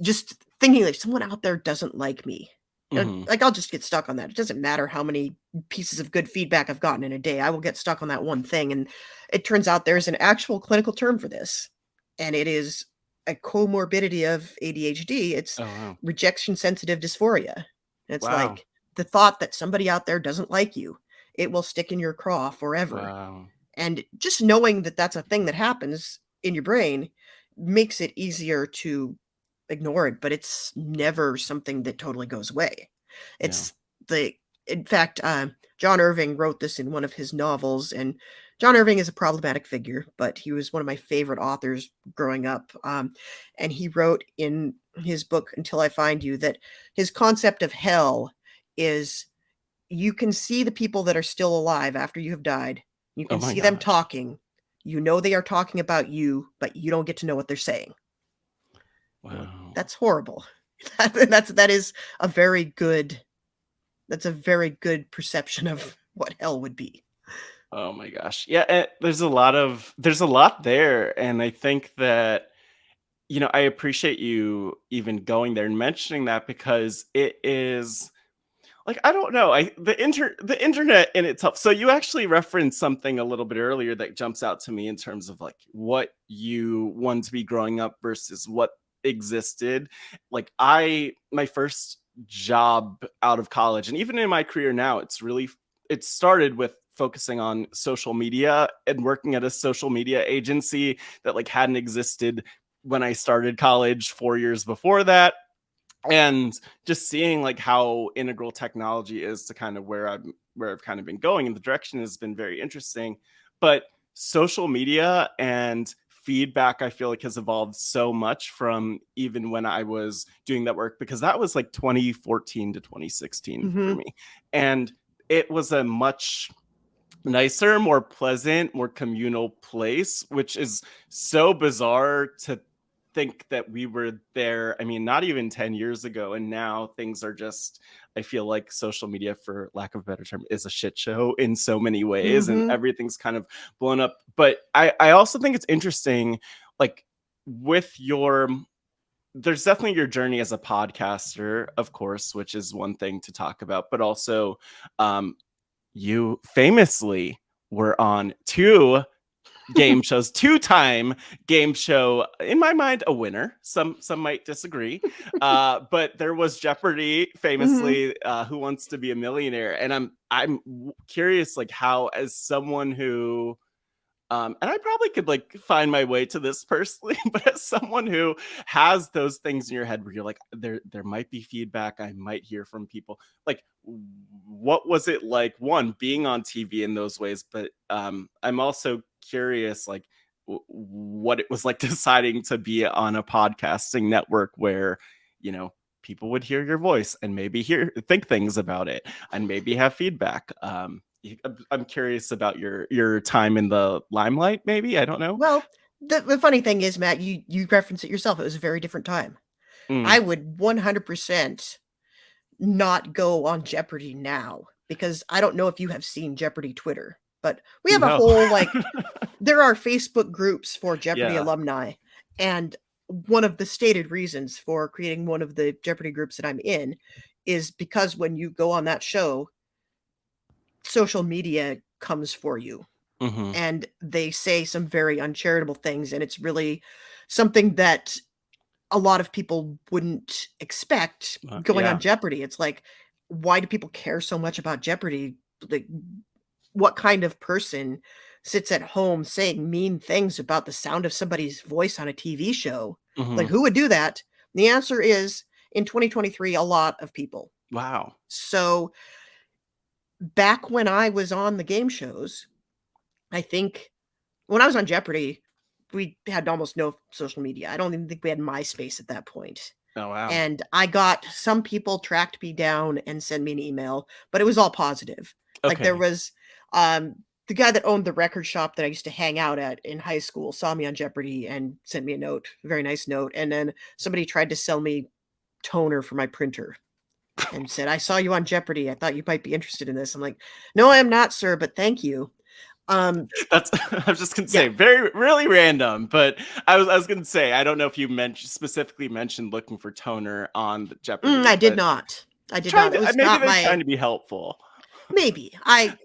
just thinking like someone out there doesn't like me. Mm-hmm. Like, I'll just get stuck on that. It doesn't matter how many pieces of good feedback I've gotten in a day. I will get stuck on that one thing. And it turns out there's an actual clinical term for this. And it is a comorbidity of ADHD. It's Oh, wow. rejection sensitive dysphoria. And it's Wow. like the thought that somebody out there doesn't like you, it will stick in your craw forever. Wow. And just knowing that that's a thing that happens in your brain makes it easier to ignore it, but it's never something that totally goes away. Yeah. It's in fact, John Irving wrote this in one of his novels, and John Irving is a problematic figure, but he was one of my favorite authors growing up. And he wrote in his book, Until I Find You, that his concept of hell is you can see the people that are still alive after you have died. You Oh can my see them gosh. talking. You know they are talking about you, but you don't get to know what they're saying. Well, Wow. that's horrible. That is a very good that's a very good perception of what hell would be. Oh my gosh. Yeah, there's a lot there, and I think that I appreciate you even going there and mentioning that, because it is like, I don't know, the internet in itself. So you actually referenced something a little bit earlier that jumps out to me in terms of like what you want to be growing up versus what existed. Like, my first job out of college, and even in my career now, it started with focusing on social media and working at a social media agency that like hadn't existed when I started college 4 years before that. And just seeing like how integral technology is to kind of where I've kind of been going, and the direction has been very interesting. But social media and feedback, I feel like, has evolved so much from even when I was doing that work, because that was like 2014 to 2016 for Mhm. me. And it was a much nicer, more pleasant, more communal place, which is so bizarre to think that we were there. I mean, not even 10 years ago. And now things are just, I feel like social media, for lack of a better term, is a shit show in so many ways, and Mhm. everything's kind of blown up. But I also think it's interesting, like, with there's definitely your journey as a podcaster, of course, which is one thing to talk about, but also, um, you famously were on game shows, two-time game show, in my mind a winner. Some might disagree, but there was Jeopardy, Mhm. famously, Who Wants to Be a Millionaire. And I'm curious, like, how, as someone who, and I probably could like find my way to this personally, but as someone who has those things in your head where you're like, there might be feedback, I might hear from people. Like, what was it like, one, being on TV in those ways, but I'm also curious, like, what it was like deciding to be on a podcasting network where, you know, people would hear your voice and maybe think things about it and maybe have feedback. I'm curious about your time in the limelight, maybe? I don't know. Well, the funny thing is, Matt, you referenced it yourself. It was a very different time. I would 100% not go on Jeopardy now, because I don't know if you have seen Jeopardy Twitter, but we have a No. whole, like, there are Facebook groups for Jeopardy Yeah. alumni, and one of the stated reasons for creating one of the Jeopardy groups that I'm in is because when you go on that show, social media comes for you, Mhm. and they say some very uncharitable things, and it's really something that a lot of people wouldn't expect going on Yeah. Jeopardy. It's like, why do people care so much about Jeopardy? Like, what kind of person sits at home saying mean things about the sound of somebody's voice on a TV show? Like, Mhm. who would do that? The answer is, in 2023, a lot of people. Wow. So, back when I was on the game shows, I think when I was on Jeopardy, we had almost no social media. I don't even think we had MySpace at that point. Oh, wow. And I got some people tracked me down and send me an email, but it was all positive. Like, there Okay. was, the guy that owned the record shop that I used to hang out at in high school saw me on Jeopardy and sent me a note, a very nice note. And then somebody tried to sell me toner for my printer and said, "I saw you on Jeopardy. I thought you might be interested in this." I'm like, "No, I am not, sir, but thank you." That's I was just gonna Yeah. say, very really random, but I was gonna say, I don't know if you specifically mentioned looking for toner on the I Jeopardy, did but not. I did trying not. It to was maybe not they're my trying to be helpful. maybe. I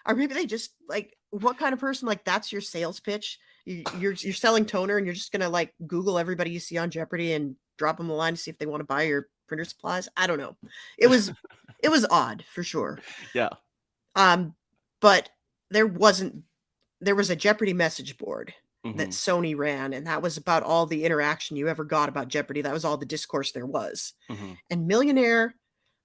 or maybe they just, like, what kind of person, like, that's your sales pitch? You're selling toner and you're just gonna, like, Google everybody you see on Jeopardy and drop them a line to see if they wanna buy your printer supplies? I don't know. It was it was odd, for sure. Yeah. Um, but there wasn't there was a Jeopardy message board that Mhm. Sony ran, and that was about all the interaction you ever got about Jeopardy. That was all the discourse there was. Mhm. And Millionaire,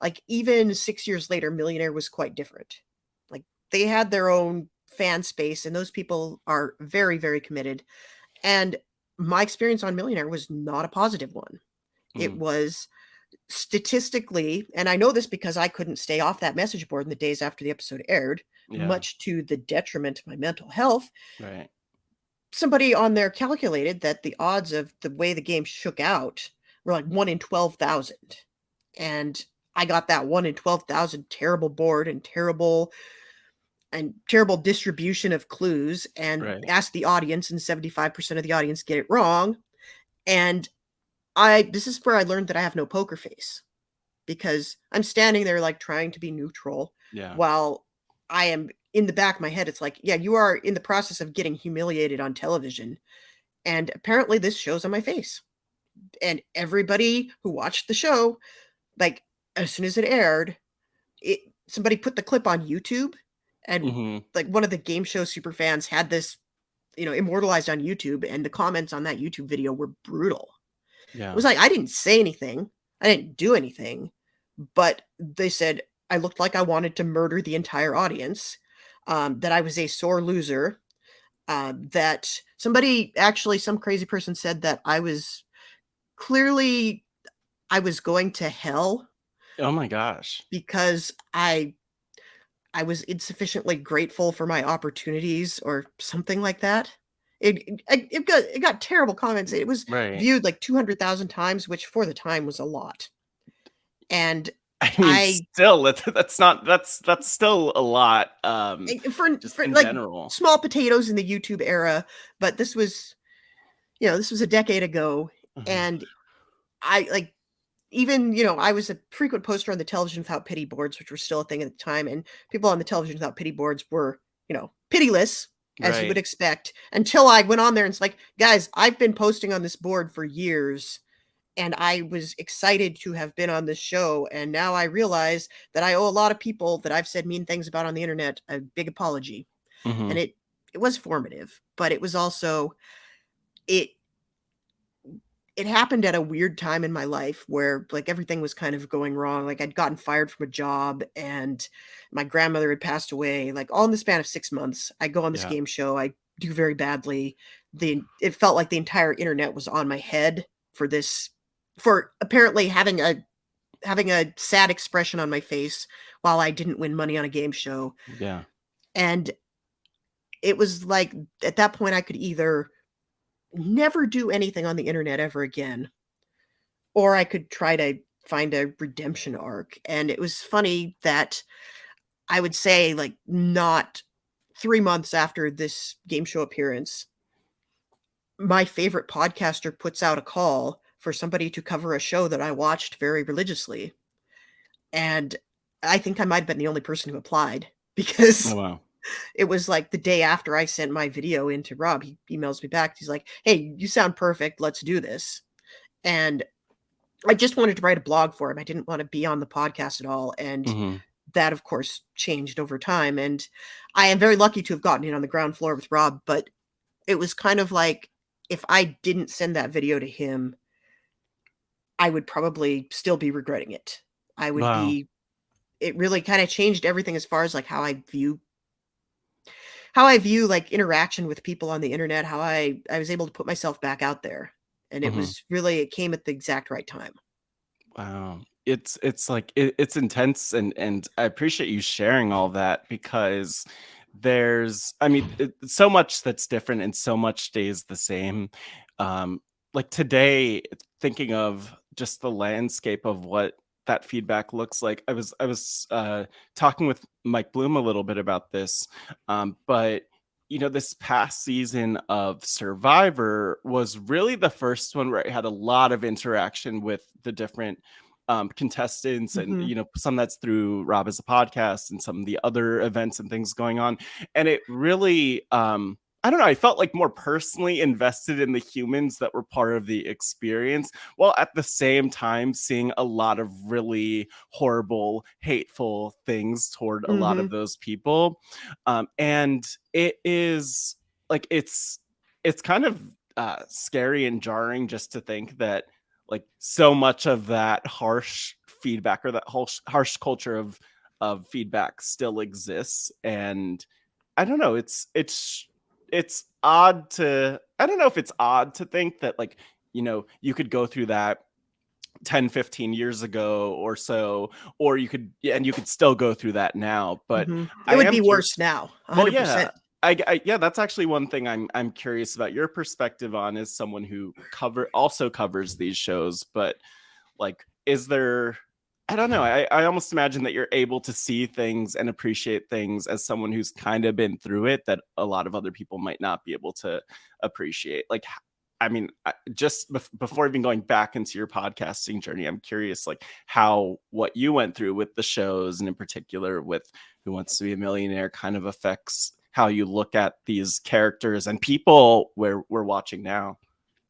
like, even 6 years later, Millionaire was quite different. Like, they had their own fan space, and those people are very, very committed. And my experience on Millionaire was not a positive one. It Mhm. was statistically, and I know this because I couldn't stay off that message board in the days after the episode aired, Yeah. much to the detriment of my mental health. Right. Somebody on there calculated that the odds of the way the game shook out were like 1 in 12,000. And I got that 1 in 12,000 terrible board and terrible distribution of clues, and Right. asked the audience, and 75% of the audience get it wrong. And I this is where I learned that I have no poker face, because I'm standing there, like, trying to be neutral Yeah. while I am in the back of my head, it's like, yeah, you are in the process of getting humiliated on television, and apparently this shows on my face. And everybody who watched the show, like, as soon as it aired, it somebody put the clip on YouTube, and, Mhm. like, one of the game show super fans had this, immortalized on YouTube, and the comments on that YouTube video were brutal. It Yeah. was like, I didn't say anything. I didn't do anything, but they said I looked like I wanted to murder the entire audience, that I was a sore loser, that some crazy person said that clearly I was going to hell Oh my gosh. because I was insufficiently grateful for my opportunities or something like that. It got terrible comments. It was Right. viewed like 200,000 times, which for the time was a lot. And I mean, I still, that's not that's still a lot, just for in like general. small potatoes in the YouTube era, but this was a decade ago, Mhm. and I like even, I was a frequent poster on the Television Without Pity boards, which were still a thing at the time, and people on the Television Without Pity boards were, pitiless, as you would Right. expect, until I went on there and it's like, "Guys, I've been posting on this board for years, and I was excited to have been on this show, and now I realize that I owe a lot of people that I've said mean things about on the internet a big apology." And Mhm. it was formative, but it was also it it happened at a weird time in my life where, like, everything was kind of going wrong. Like, I'd gotten fired from a job, and my grandmother had passed away, like, all in the span of 6 months. I go on this Yeah. game show, I do very badly. It felt like the entire internet was on my head for apparently having having a sad expression on my face while I didn't win money on a game show. Yeah. And it was like, at that point, I could either never do anything on the internet ever again, or I could try to find a redemption arc. And it was funny that I would say, like, not 3 months after this game show appearance, my favorite podcaster puts out a call for somebody to cover a show that I watched very religiously. And I think I might have been the only person who applied, because Oh, wow. it was like the day after I sent my video into Rob. He emails me back. He's like, "Hey, you sound perfect. Let's do this." And I just wanted to write a blog for him. I didn't want to be on the podcast at all. And Mm-hmm. that, of course, changed over time. And I am very lucky to have gotten in on the ground floor with Rob. But it was kind of like, if I didn't send that video to him, I would probably still be regretting it. I would Wow. be, it really kind of changed everything as far as like how I view like interaction with people on the internet, how I was able to put myself back out there. And it Mhm. was really, it came at the exact right time. Wow. It's like it's intense, and I appreciate you sharing all that, because there's, I mean, so much that's different and so much stays the same. Like today, thinking of just the landscape of what that feedback looks like. I was talking with Mike Bloom a little bit about this, but this past season of Survivor was really the first one where I had a lot of interaction with the different contestants, and Mhm. some that's through Rob as a podcast and some of the other events and things going on. And it really, I don't know, I felt like more personally invested in the humans that were part of the experience, while at the same time seeing a lot of really horrible, hateful things toward a lot of Mhm. those people. And it is like, it's kind of scary and jarring just to think that, like, so much of that harsh feedback, or that harsh culture of feedback still exists. And I don't know, it's odd to, I don't know if it's odd to think that, like, you could go through that 10-15 years ago or so, or you could, and you could still go through that now. But Mhm. It I would am be curious. worse now, Well, yeah, 100%. yeah, that's actually one thing I'm curious about your perspective on, as someone who also covers these shows. But, like, is there, I don't know, I almost imagine that you're able to see things and appreciate things as someone who's kind of been through it, that a lot of other people might not be able to appreciate. Like, I mean, just before even going back into your podcasting journey, I'm curious, like, how what you went through with the shows, and in particular with Who Wants to Be a Millionaire, kind of affects how you look at these characters and people where we're watching now.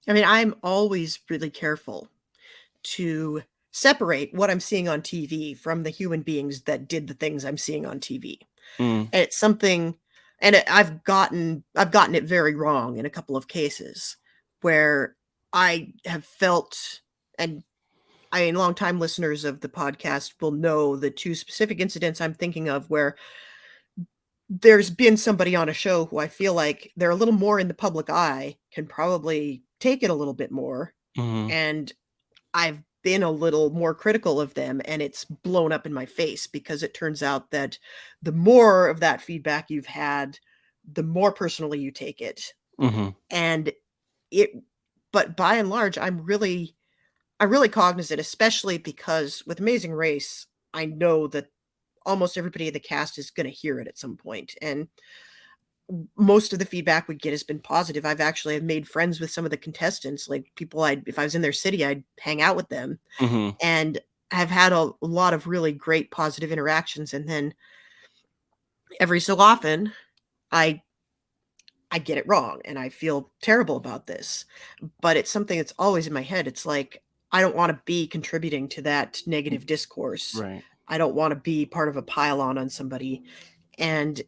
I mean, I'm always really careful to separate what I'm seeing on TV from the human beings that did the things I'm seeing on TV. Mm, And it's something, and I've gotten it very wrong in a couple of cases where I have felt, and I mean, longtime listeners of the podcast will know the two specific incidents I'm thinking of, where there's been somebody on a show who I feel like they're a little more in the public eye, can probably take it a little bit more, mhm, and I've been a little more critical of them, and it's blown up in my face, because it turns out that the more of that feedback you've had, the more personally you take it. mhm, And it, but by and large, I'm really cognizant, especially because with Amazing Race, I know that almost everybody in the cast is going to hear it at some point. And most of the feedback we get has been positive. I've actually have made friends with some of the contestants, like people if I was in their city, I'd hang out with them, mhm, and have had a lot of really great positive interactions. And then every so often, I I get it wrong, and I feel terrible about this. But it's something that's always in my head. It's like, I don't want to be contributing to that negative discourse. right. I don't want to be part of a pile on somebody. And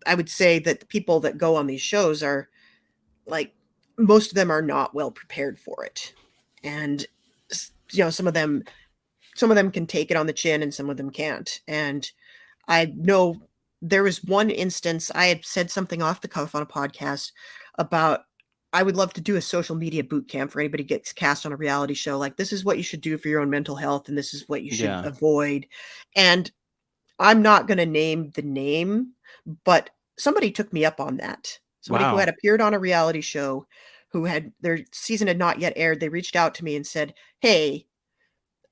I would say that the people that go on these shows are, like, most of them are not well prepared for it. And some of them can take it on the chin, and some of them can't. And I know there was one instance I had said something off the cuff on a podcast about I would love to do a social media boot camp for anybody who gets cast on a reality show. Like, this is what you should do for your own mental health, and this is what you should avoid. And I'm not going to name the name, but somebody took me up on that. Somebody who had appeared on a reality show, who had their season had not yet aired. They reached out to me and said, "Hey,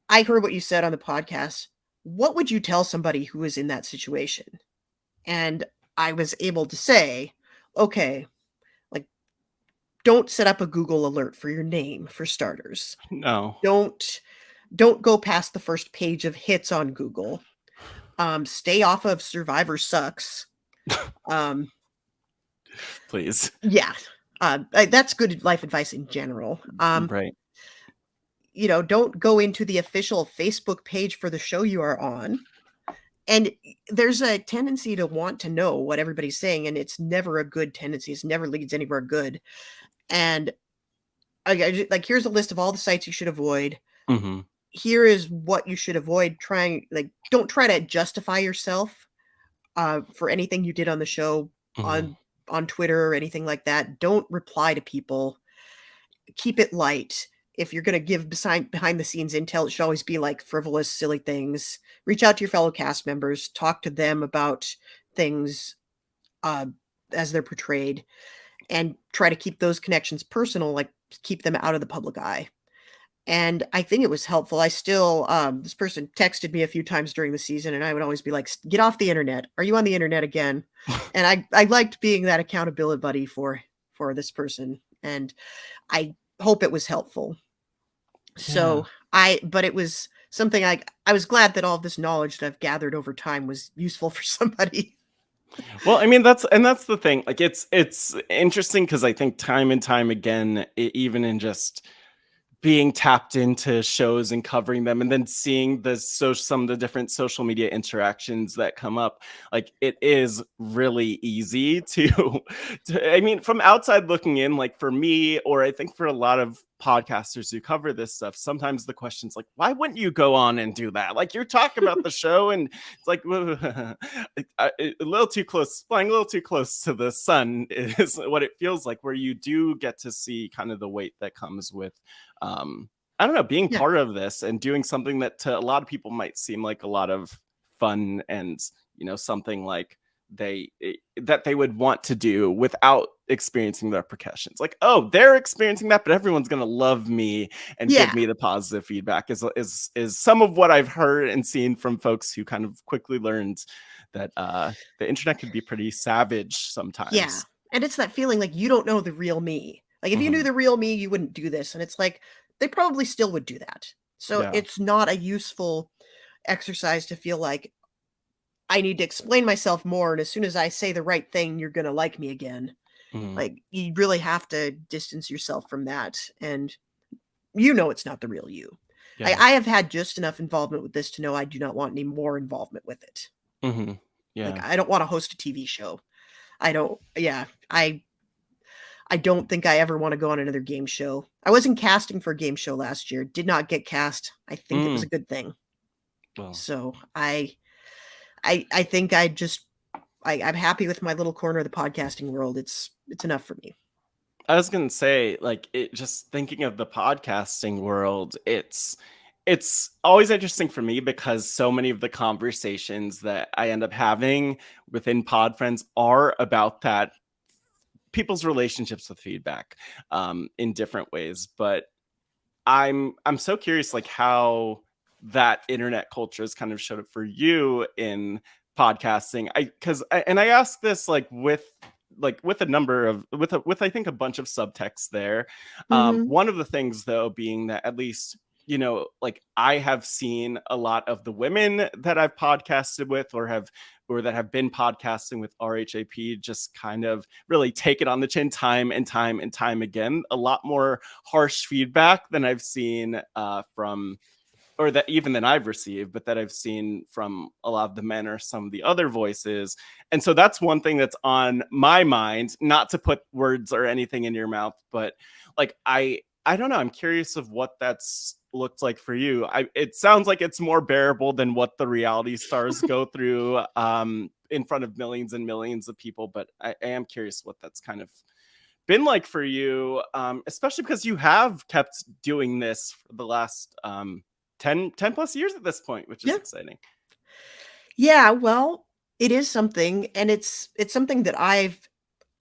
I heard what you said on the podcast. What would you tell somebody who is in that situation?" And I was able to say, okay, like, don't set up a Google alert for your name, for starters. No. Don't go past the first page of hits on Google. Stay off of Survivor Sucks. Please. Yeah. That's good life advice in general. Right. Don't go into the official Facebook page for the show you are on. And there's a tendency to want to know what everybody's saying, and it's never a good tendency. It never leads anywhere good. And here's a list of all the sites you should avoid. Mm-hmm. Here is what you should avoid. Don't try to justify yourself for anything you did on the show, on Twitter or anything like that. Don't reply to people. Keep it light. If you're going to give behind the scenes intel, it should always be like frivolous, silly things. Reach out to your fellow cast members. Talk to them about things as they're portrayed, and try to keep those connections personal, like keep them out of the public eye. And I think it was helpful. I still, this person texted me a few times during the season, and I would always be like, "Get off the internet. Are you on the internet again?" And I liked being that accountability buddy for this person. And I hope it was helpful. So but it was something I was glad that all of this knowledge that I've gathered over time was useful for somebody. Well, I mean, that's the thing. Like, it's interesting because I think time and time again, even in just being tapped into shows and covering them, and then seeing some of the different social media interactions that come up, like, it is really easy to I mean, from outside looking in, like, for me, or I think for a lot of podcasters who cover this stuff, sometimes the question's like, why wouldn't you go on and do that? Like, you're talking about the show, and it's like, a little too close, flying a little too close to the sun is what it feels like, where you do get to see kind of the weight that comes with I don't know, being part of this and doing something that to a lot of people might seem like a lot of fun, and something like that they would want to do without experiencing the repercussions. Like, oh, they're experiencing that, but everyone's gonna love me and give me the positive feedback. Is some of what I've heard and seen from folks who kind of quickly learned that the internet can be pretty savage sometimes. Yeah, and it's that feeling like you don't know the real me. Like, if you knew the real me, you wouldn't do this. And it's like, they probably still would do that. So it's not a useful exercise to feel like I need to explain myself more, and as soon as I say the right thing, you're going to like me again. Like, you really have to distance yourself from that. And it's not the real you. Yeah. I have had just enough involvement with this to know I do not want any more involvement with it. Yeah. Like, I don't want to host a TV show. I don't think I ever want to go on another game show. I wasn't casting for a game show last year. Did not get cast. I think it was a good thing. Well. So I think I'm happy with my little corner of the podcasting world. It's enough for me. I was going to say, like, just thinking of the podcasting world, it's always interesting for me because so many of the conversations that I end up having within Pod Friends are about that, people's relationships with feedback in different ways. But I'm so curious, like, how that internet culture has kind of showed up for you in podcasting. I ask this with a number of with I think a bunch of subtext there. One of the things, though, being that at least like, I have seen a lot of the women that I've podcasted with or that have been podcasting with RHAP just kind of really take it on the chin time and time and time again. A lot more harsh feedback than I've seen or that even than I've received, but that I've seen from a lot of the men or some of the other voices. And so that's one thing that's on my mind, not to put words or anything in your mouth, but like, I don't know. I'm curious of what that's looked like for you. It sounds like it's more bearable than what the reality stars go through in front of millions and millions of people, but I am curious what that's kind of been like for you, especially because you have kept doing this for the last 10 plus years at this point, which is exciting. Yeah, well, it is something, and it's something that I've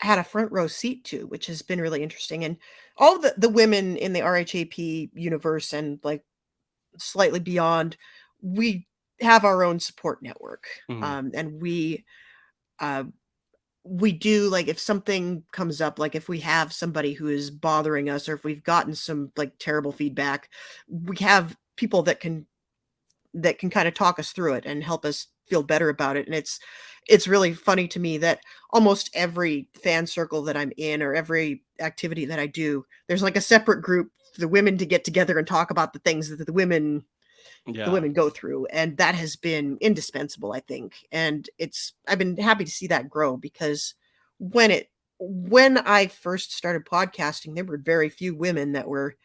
had a front row seat to, which has been really interesting. And all the women in the RHAP universe and like slightly beyond, we have our own support network. And we do, like, if something comes up, like if we have somebody who is bothering us, or if we've gotten some like terrible feedback, we have people that can kind of talk us through it and help us feel better about it. And it's really funny to me that almost every fan circle that I'm in, or every activity that I do, there's like a separate group for the women to get together and talk about the things that the women go through. And that has been indispensable, I think. And I've been happy to see that grow, because when I first started podcasting, there were very few women that were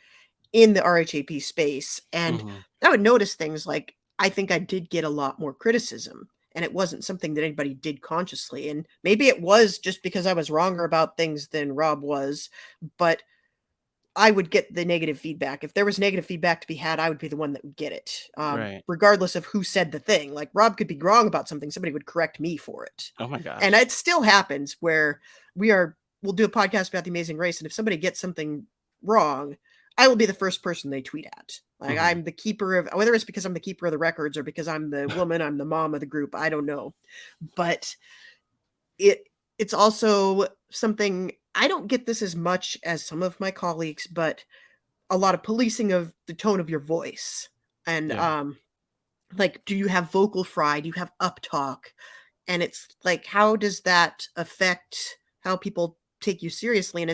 in the RHAP space. And I would notice things like, I think I did get a lot more criticism, and it wasn't something that anybody did consciously. And maybe it was just because I was wronger about things than Rob was, but I would get the negative feedback. If there was negative feedback to be had, I would be the one that would get it. Regardless of who said the thing. Like, Rob could be wrong about something, somebody would correct me for it. Oh my gosh. And it still happens where we'll do a podcast about The Amazing Race, and if somebody gets something wrong, I will be the first person they tweet at. Like, I'm the keeper of, whether it's because I'm the keeper of the records or because I'm the woman, I'm the mom of the group, I don't know. But it's also something, I don't get this as much as some of my colleagues, but a lot of policing of the tone of your voice. And like, do you have vocal fry? Do you have uptalk? And it's like, how does that affect how people take you seriously?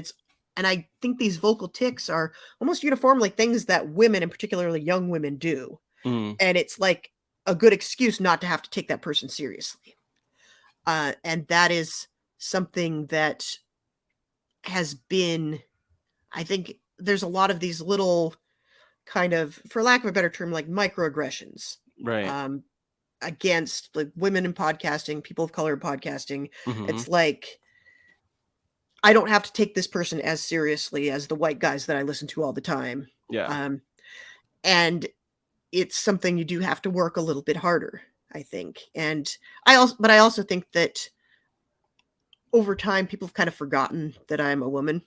And I think these vocal tics are almost uniformly things that women, and particularly young women, do. And it's like a good excuse not to have to take that person seriously. And that is something that has been, I think there's a lot of these little kind of, for lack of a better term, like microaggressions. Against like women in podcasting, people of color in podcasting. It's like, I don't have to take this person as seriously as the white guys that I listen to all the time. And it's something you do have to work a little bit harder, I think. And I also think that over time, people have kind of forgotten that I'm a woman.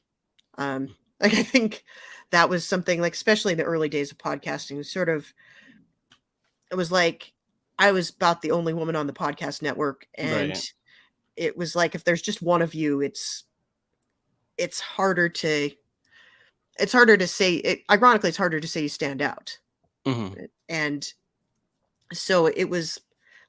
Like, I think that was something, like, especially in the early days of podcasting, it was like, I was about the only woman on the podcast network. And it was like, if there's just one of you, it's harder to say, ironically, it's harder to say you stand out. And so it was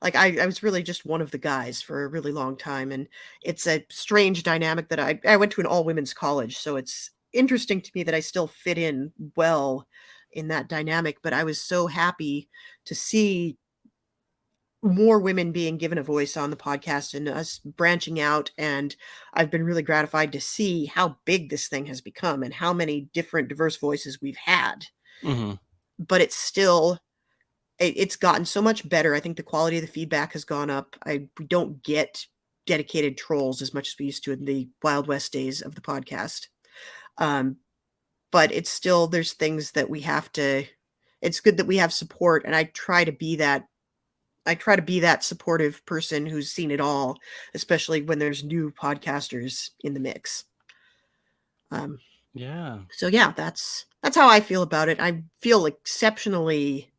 like, I was really just one of the guys for a really long time. And it's a strange dynamic that I went to an all women's college. So it's interesting to me that I still fit in well in that dynamic, but I was so happy to see more women being given a voice on the podcast and us branching out. And I've been really gratified to see how big this thing has become and how many different diverse voices we've had. But it's gotten so much better. I think the quality of the feedback has gone up. We don't get dedicated trolls as much as we used to in the Wild West days of the podcast. But it's still, there's things that we have to, it's good that we have support. And I try to be that supportive person who's seen it all, especially when there's new podcasters in the mix. So yeah, that's how I feel about it. I feel exceptionally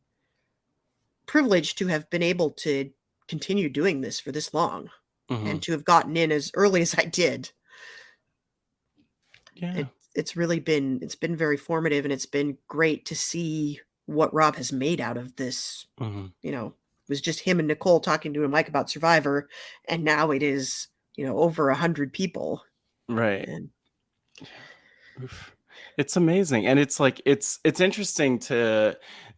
privileged to have been able to continue doing this for this long and to have gotten in as early as I did. It's been very formative, and it's been great to see what Rob has made out of this. You know, it was just him and Nicole talking to a mic about Survivor, and now it is, over 100 people. And it's amazing. And it's like, it's interesting to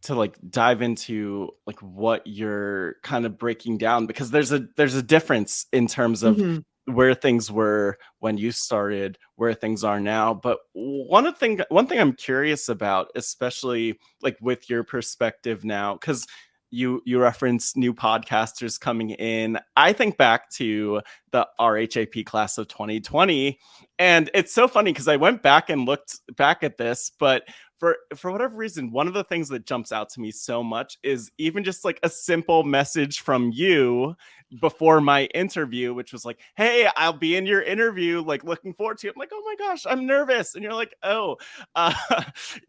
like dive into like what you're kind of breaking down, because there's a difference in terms of where things were when you started, where things are now. But one thing I'm curious about, especially like with your perspective now, because you reference new podcasters coming in. I think back to the RHAP class of 2020, and it's so funny because I went back and looked back at this, but for whatever reason, one of the things that jumps out to me so much is even just like a simple message from you before my interview, which was like, "Hey, I'll be in your interview, like looking forward to it." I'm like, "Oh my gosh, I'm nervous." And you're like, "Oh, uh,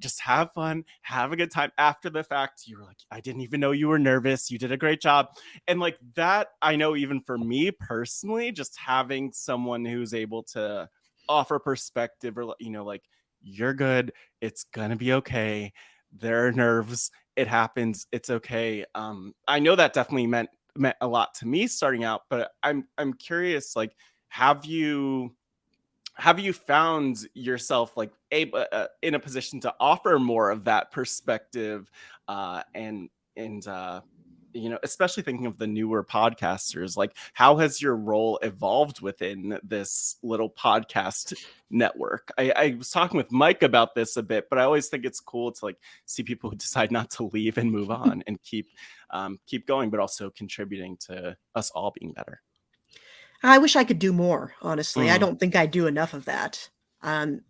just have fun, have a good time." After the fact, you were like, "I didn't even know you were nervous. You did a great job." And like that, I know even for me personally, just having someone who's able to offer perspective, or like, "You're good, it's gonna be okay, there are nerves, it happens, it's okay." I know that definitely meant a lot to me starting out, but I'm curious, like, have you found yourself like able in a position to offer more of that perspective, and especially thinking of the newer podcasters, like how has your role evolved within this little podcast network? I was talking with Mike about this a bit, but I always think it's cool to like see people who decide not to leave and move on and keep going, but also contributing to us all being better. I wish I could do more, honestly. I don't think I do enough of that. And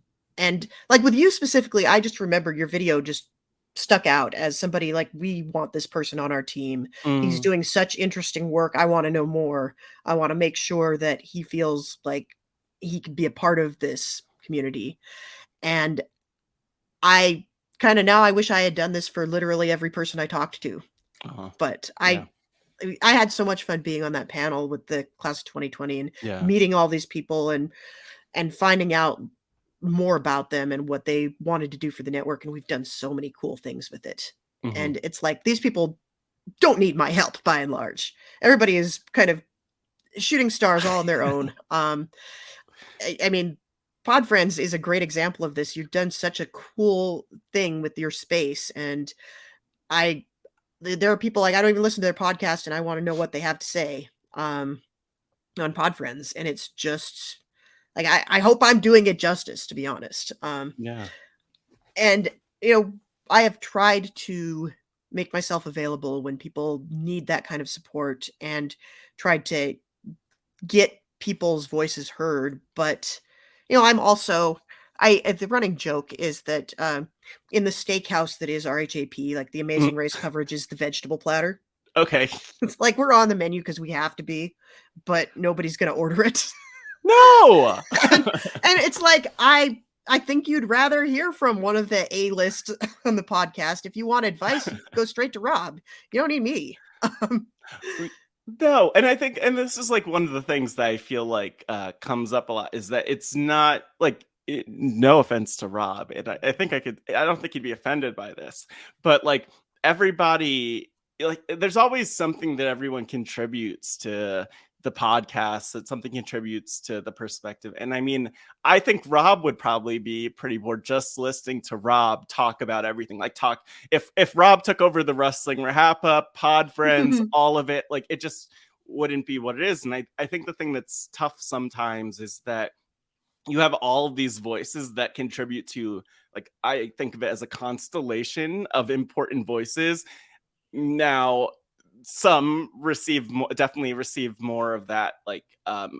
like with you specifically, I just remember your video just stuck out as somebody like, we want this person on our team. He's doing such interesting work. I want to know more. I want to make sure that he feels like he could be a part of this community. And I kind of now I wish I had done this for literally every person I talked to. But Yeah. I had so much fun being on that panel with the class of 2020 and Yeah. meeting all these people and finding out more about them and what they wanted to do for the network. And we've done so many cool things with it. And it's like, these people don't need my help by and large. Everybody is kind of shooting stars all on their own. I mean, Pod Friends is a great example of this. You've done such a cool thing with your space. And there are people like, I don't even listen to their podcast and I want to know what they have to say on Pod Friends. And it's just like, I hope I'm doing it justice, to be honest. Yeah. And, I have tried to make myself available when people need that kind of support and tried to get people's voices heard. But, I'm also, the running joke is that in the steakhouse that is RHAP, like the Amazing Race coverage is the vegetable platter. Okay. It's like we're on the menu because we have to be, but nobody's going to order it. No. and it's like, I think you'd rather hear from one of the A-list on the podcast. If you want advice, go straight to Rob. You don't need me. No, and I think, and this is like one of the things that I feel like comes up a lot, is that it's not like, no offense to Rob, and I think I don't think he'd be offended by this, but like everybody, like there's always something that everyone contributes to the podcast, that something contributes to the perspective. And I mean, I think Rob would probably be pretty bored just listening to Rob talk about everything. Like if Rob took over the wrestling RHAP, Pod Friends, all of it, like it just wouldn't be what it is. And I think the thing that's tough sometimes is that you have all of these voices that contribute to, like, I think of it as a constellation of important voices. Now, some definitely receive more of that, like,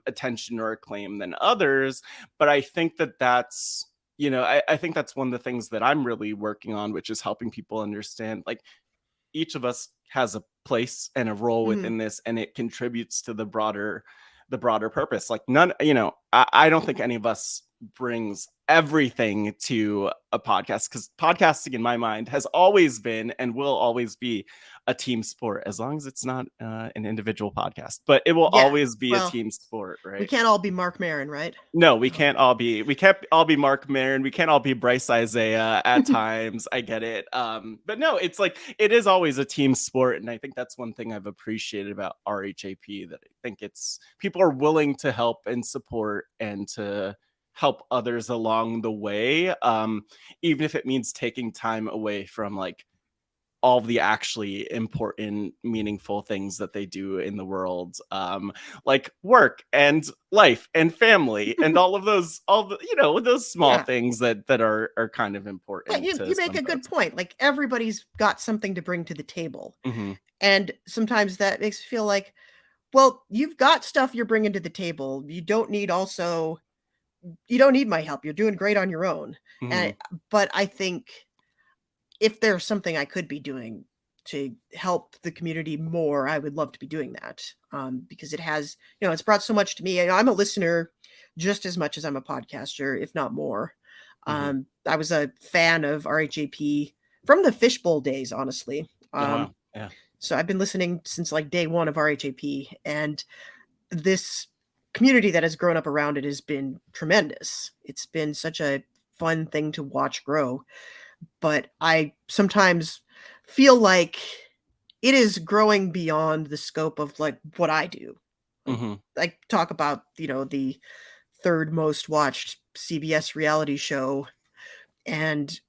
attention or acclaim than others. But I think that's, I think that's one of the things that I'm really working on, which is helping people understand, like, each of us has a place and a role within this, and it contributes to the broader purpose. Like I don't think any of us brings everything to a podcast, because podcasting in my mind has always been and will always be a team sport, as long as it's not an individual podcast, but it will always be a team sport, right? We can't all be Mark Maron, right? No, we can't all be Mark Maron. We can't all be Bryce Isaiah at times. I get it. But no, it's like, it is always a team sport. And I think that's one thing I've appreciated about RHAP, that I think it's people are willing to help and support and to help others along the way. Even if it means taking time away from like all the actually important, meaningful things that they do in the world, like work and life and family and all the those small things that are kind of important. You make a good point. Like, everybody's got something to bring to the table. Mm-hmm. And sometimes that makes me feel like, well, you've got stuff you're bringing to the table. You don't need my help. You're doing great on your own. Mm-hmm. But I think if there's something I could be doing to help the community more, I would love to be doing that, because it has, it's brought so much to me. I'm a listener just as much as I'm a podcaster, if not more. Mm-hmm. I was a fan of RHAP from the Fishbowl days, honestly. Wow. Yeah. So I've been listening since like day one of RHAP, and this community that has grown up around it has been tremendous. It's been such a fun thing to watch grow. But I sometimes feel like it is growing beyond the scope of like what I do. Mm-hmm. I talk about, the third most watched CBS reality show, and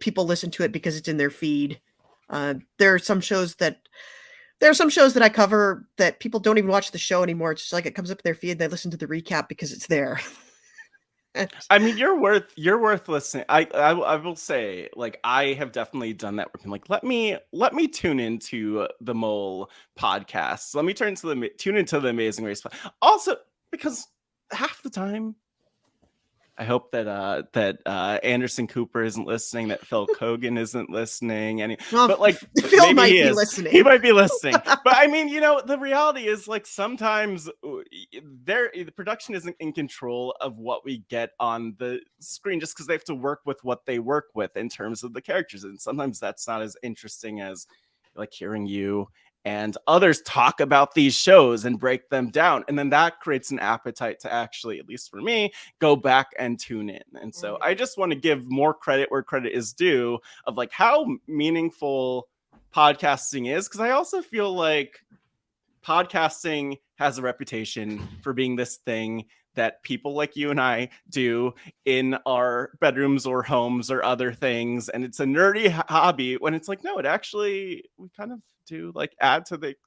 people listen to it because it's in their feed. There are some shows that I cover that people don't even watch the show anymore. It's just like it comes up in their feed. They listen to the recap because it's there. I mean, you're worth listening. I will say, like, I have definitely done that work. I'm like, let me tune into the Mole podcast. Let me tune into the Amazing Race. Also, because half the time, I hope that Anderson Cooper isn't listening, that Phil Keoghan isn't listening, but like Phil maybe might he be is. listening. He might be listening. But I mean, the reality is, like, sometimes the production isn't in control of what we get on the screen, just because they have to work with what they work with in terms of the characters, and sometimes that's not as interesting as like hearing you and others talk about these shows and break them down. And then that creates an appetite to actually, at least for me, go back and tune in. And so I just want to give more credit where credit is due of like how meaningful podcasting is. Because I also feel like podcasting has a reputation for being this thing that people like you and I do in our bedrooms or homes or other things. And it's a nerdy hobby, when it's like, no, it actually, we kind of do like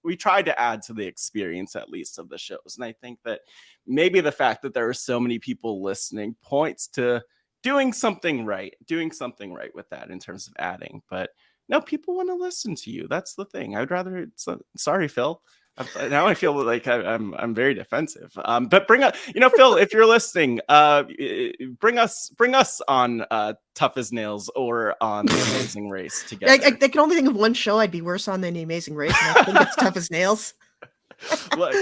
we try to add to the experience, at least, of the shows. And I think that maybe the fact that there are so many people listening points to doing something right with that in terms of adding. But no, people want to listen to you. That's the thing. I'd rather, sorry, Phil. Now I feel like I'm very defensive. But bring up, Phil, if you're listening, bring us on Tough as Nails or on The Amazing Race together. I can only think of one show I'd be worse on than The Amazing Race, and I think it's Tough as Nails. Look,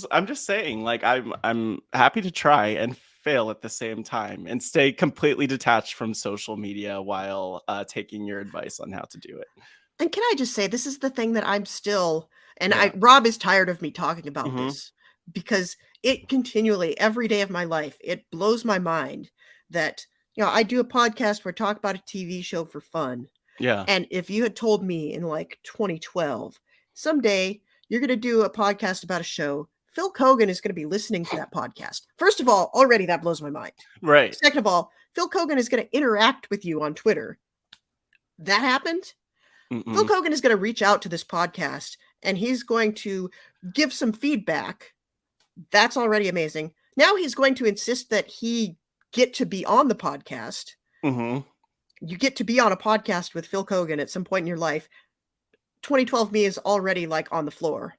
I'm just saying, like, I'm happy to try and fail at the same time and stay completely detached from social media while taking your advice on how to do it. And can I just say, this is the thing that I'm still, and Rob is tired of me talking about this, because it continually, every day of my life, it blows my mind that, I do a podcast where I talk about a TV show for fun. Yeah. And if you had told me in like 2012, someday you're going to do a podcast about a show, Phil Keoghan is going to be listening to that podcast. First of all, already that blows my mind. Right. Second of all, Phil Keoghan is going to interact with you on Twitter. That happened. Phil Keoghan is going to reach out to this podcast and he's going to give some feedback. That's already amazing. Now he's going to insist that he get to be on the podcast. You get to be on a podcast with Phil Keoghan at some point in your life. 2012 me is already like on the floor.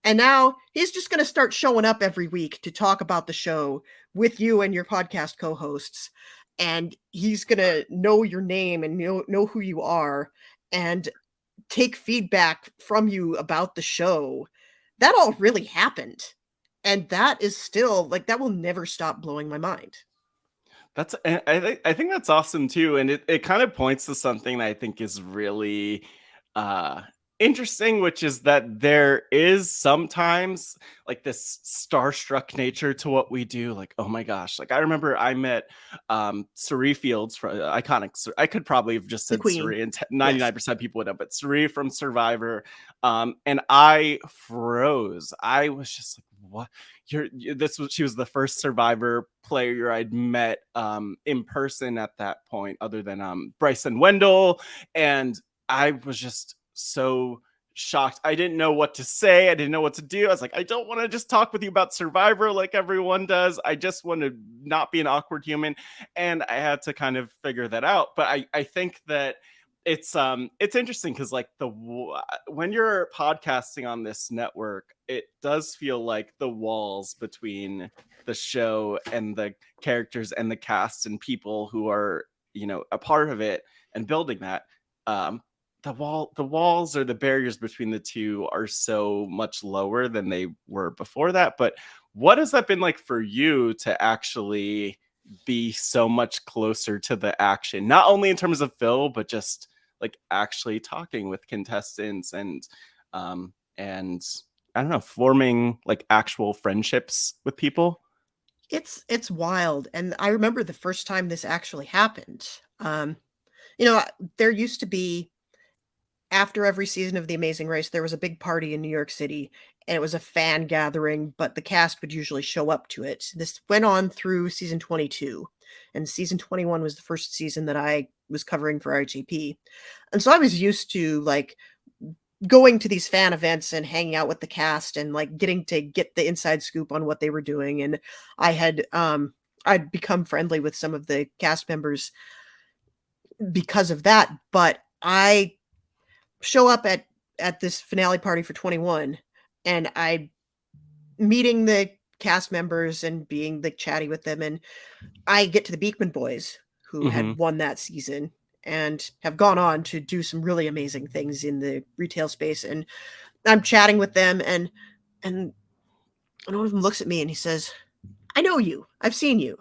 And now he's just going to start showing up every week to talk about the show with you and your podcast co-hosts. And he's going to know your name and know who you are and take feedback from you about the show. That all really happened. And that is still, like, that will never stop blowing my mind. I think that's awesome too. And it kind of points to something that I think is really interesting, which is that there is sometimes like this starstruck nature to what we do. Like, oh my gosh, like I remember I met Suri Fields from iconic. I could probably have just said Suri, and 99% of people would have, but Suri from Survivor, and I froze. I was just like, what? She was the first Survivor player I'd met in person at that point, other than Bryson Wendell. And I was just so shocked. I didn't know what to say. I didn't know what to do. I was like, I don't want to just talk with you about Survivor like everyone does. I just want to not be an awkward human. And I had to kind of figure that out. But I think that it's interesting because like when you're podcasting on this network, it does feel like the walls between the show and the characters and the cast and people who are, you know, a part of it and building that, the walls or the barriers between the two are so much lower than they were before that. But what has that been like for you to actually be so much closer to the action, not only in terms of Phil, but just like actually talking with contestants and I don't know, forming like actual friendships with people? It's wild. And I remember the first time this actually happened. You know, there used to be, after every season of The Amazing Race, there was a big party in New York City, and it was a fan gathering, but the cast would usually show up to it. This went on through season 22, and season 21 was the first season that I was covering for RHAP. And so I was used to like going to these fan events and hanging out with the cast and like getting to get the inside scoop on what they were doing. And I'd become friendly with some of the cast members because of that. But I show up at this finale party for 21, and I meeting the cast members and being like chatty with them, and I get to the Beekman boys who had won that season and have gone on to do some really amazing things in the retail space. And I'm chatting with them, and one of them looks at me and he says, "I know you. I've seen you."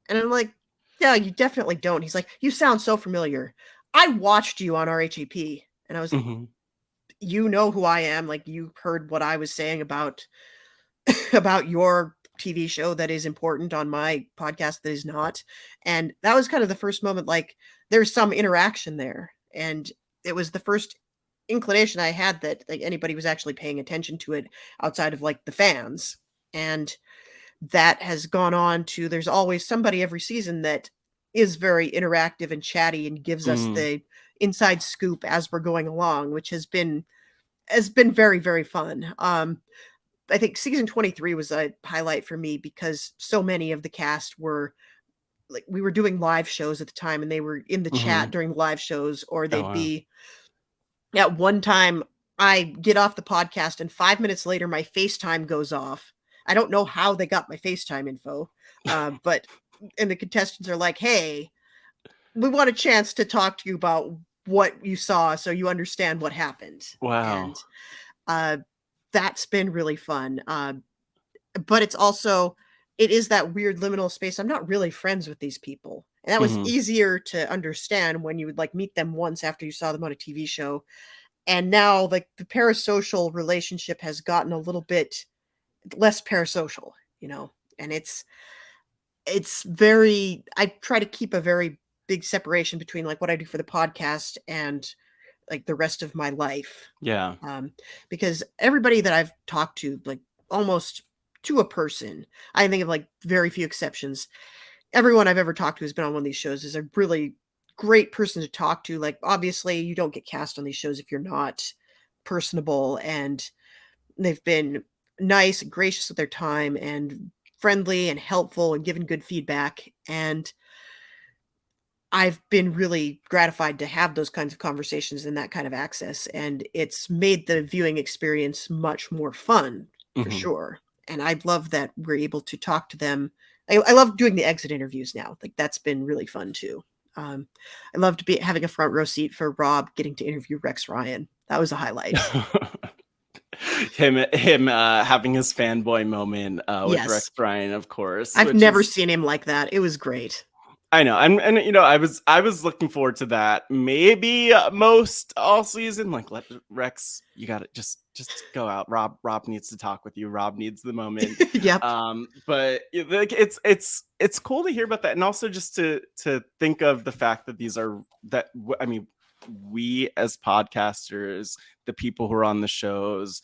And I'm like, "Yeah, you definitely don't." He's like, "You sound so familiar. I watched you on RHAP." And I was like, "You know who I am. Like, you heard what I was saying about about your TV show that is important on my podcast that is not." And that was kind of the first moment, like, there's some interaction there. And it was the first inclination I had that like anybody was actually paying attention to it outside of like the fans. And that has gone on to, there's always somebody every season that is very interactive and chatty and gives us the inside scoop as we're going along, which has been very, very fun. I think season 23 was a highlight for me because so many of the cast were like, we were doing live shows at the time, and they were in the chat during the live shows, or they'd be at one time. I get off the podcast and 5 minutes later, my FaceTime goes off. I don't know how they got my FaceTime info, but and the contestants are like, "Hey, we want a chance to talk to you about what you saw so you understand what happened." Wow. And that's been really fun. But it's also, it is that weird liminal space. I'm not really friends with these people. And that was easier to understand when you would like meet them once after you saw them on a TV show. And now like the parasocial relationship has gotten a little bit less parasocial, you know, and it's very, I try to keep a very big separation between like what I do for the podcast and like the rest of my life. Yeah. Because everybody that I've talked to, like almost to a person, I think of like very few exceptions. Everyone I've ever talked to who's been on one of these shows is a really great person to talk to. Like, obviously you don't get cast on these shows if you're not personable, and they've been nice and gracious with their time and friendly and helpful and giving good feedback. And I've been really gratified to have those kinds of conversations and that kind of access. And it's made the viewing experience much more fun for sure. And I love that we're able to talk to them. I love doing the exit interviews now. Like, that's been really fun too. I love to be having a front row seat for Rob getting to interview Rex Ryan. That was a highlight. him having his fanboy moment with Rex Ryan, of course. I've never seen him like that. It was great. I know, and you know, I was looking forward to that. Maybe most all season, like, let Rex, you got to just go out. Rob needs to talk with you. Rob needs the moment. Yep. But like, it's cool to hear about that, and also just to think of the fact that these are I mean, we as podcasters, the people who are on the shows,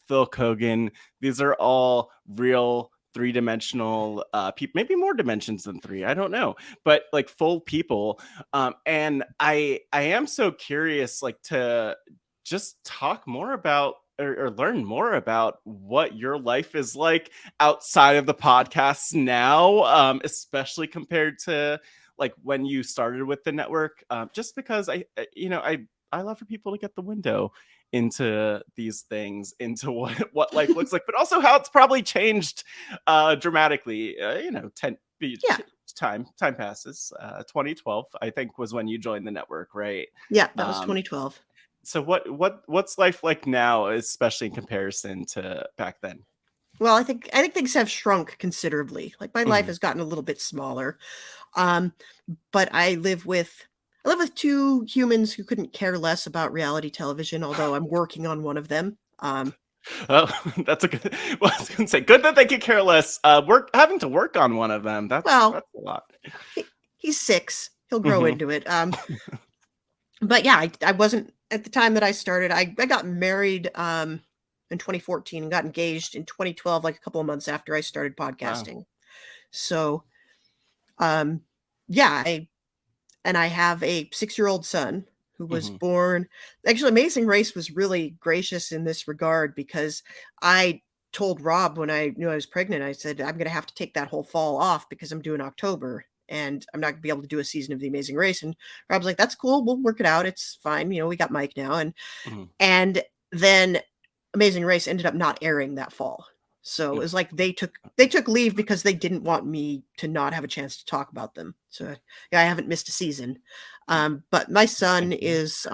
Phil Keoghan, these are all real three-dimensional people, maybe more dimensions than three, I don't know, but like full people. And I am so curious, like, to just talk more about or learn more about what your life is like outside of the podcasts now, especially compared to like when you started with the network. Just because I love for people to get the window into these things, into what life looks like, but also how it's probably changed dramatically. 10 Yeah. time passes. 2012, I think, was when you joined the network, right? Yeah, that was 2012. So what's life like now, especially in comparison to back then? Well, I think things have shrunk considerably. Like my life has gotten a little bit smaller. But I live with two humans who couldn't care less about reality television, although I'm working on one of them. Oh, that's a good. Well, I was gonna say, good that they could care less. Having to work on one of them. That's a lot. He's 6. He'll grow into it. But yeah, I wasn't at the time that I started. I got married in 2014 and got engaged in 2012, like a couple of months after I started podcasting. Wow. So, yeah, I have a 6-year-old son who was born. Actually, Amazing Race was really gracious in this regard, because I told Rob when I knew I was pregnant, I said, I'm going to have to take that whole fall off because I'm due in October and I'm not going to be able to do a season of The Amazing Race. And Rob's like, that's cool. We'll work it out. It's fine. We got Mike now. And then Amazing Race ended up not airing that fall. So it was like they took leave because they didn't want me to not have a chance to talk about them. So yeah, I haven't missed a season. But my son is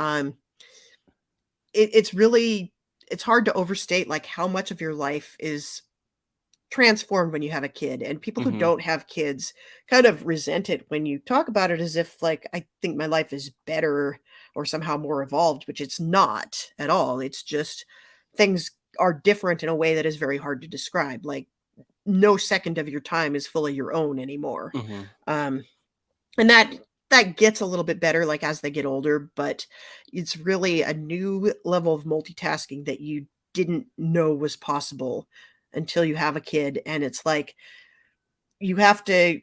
it's hard to overstate like how much of your life is transformed when you have a kid, and people who don't have kids kind of resent it when you talk about it as if like I think my life is better or somehow more evolved, which it's not at all. It's just things are different in a way that is very hard to describe. Like no second of your time is fully your own anymore. And that gets a little bit better like as they get older, but it's really a new level of multitasking that you didn't know was possible until you have a kid. And it's like you have to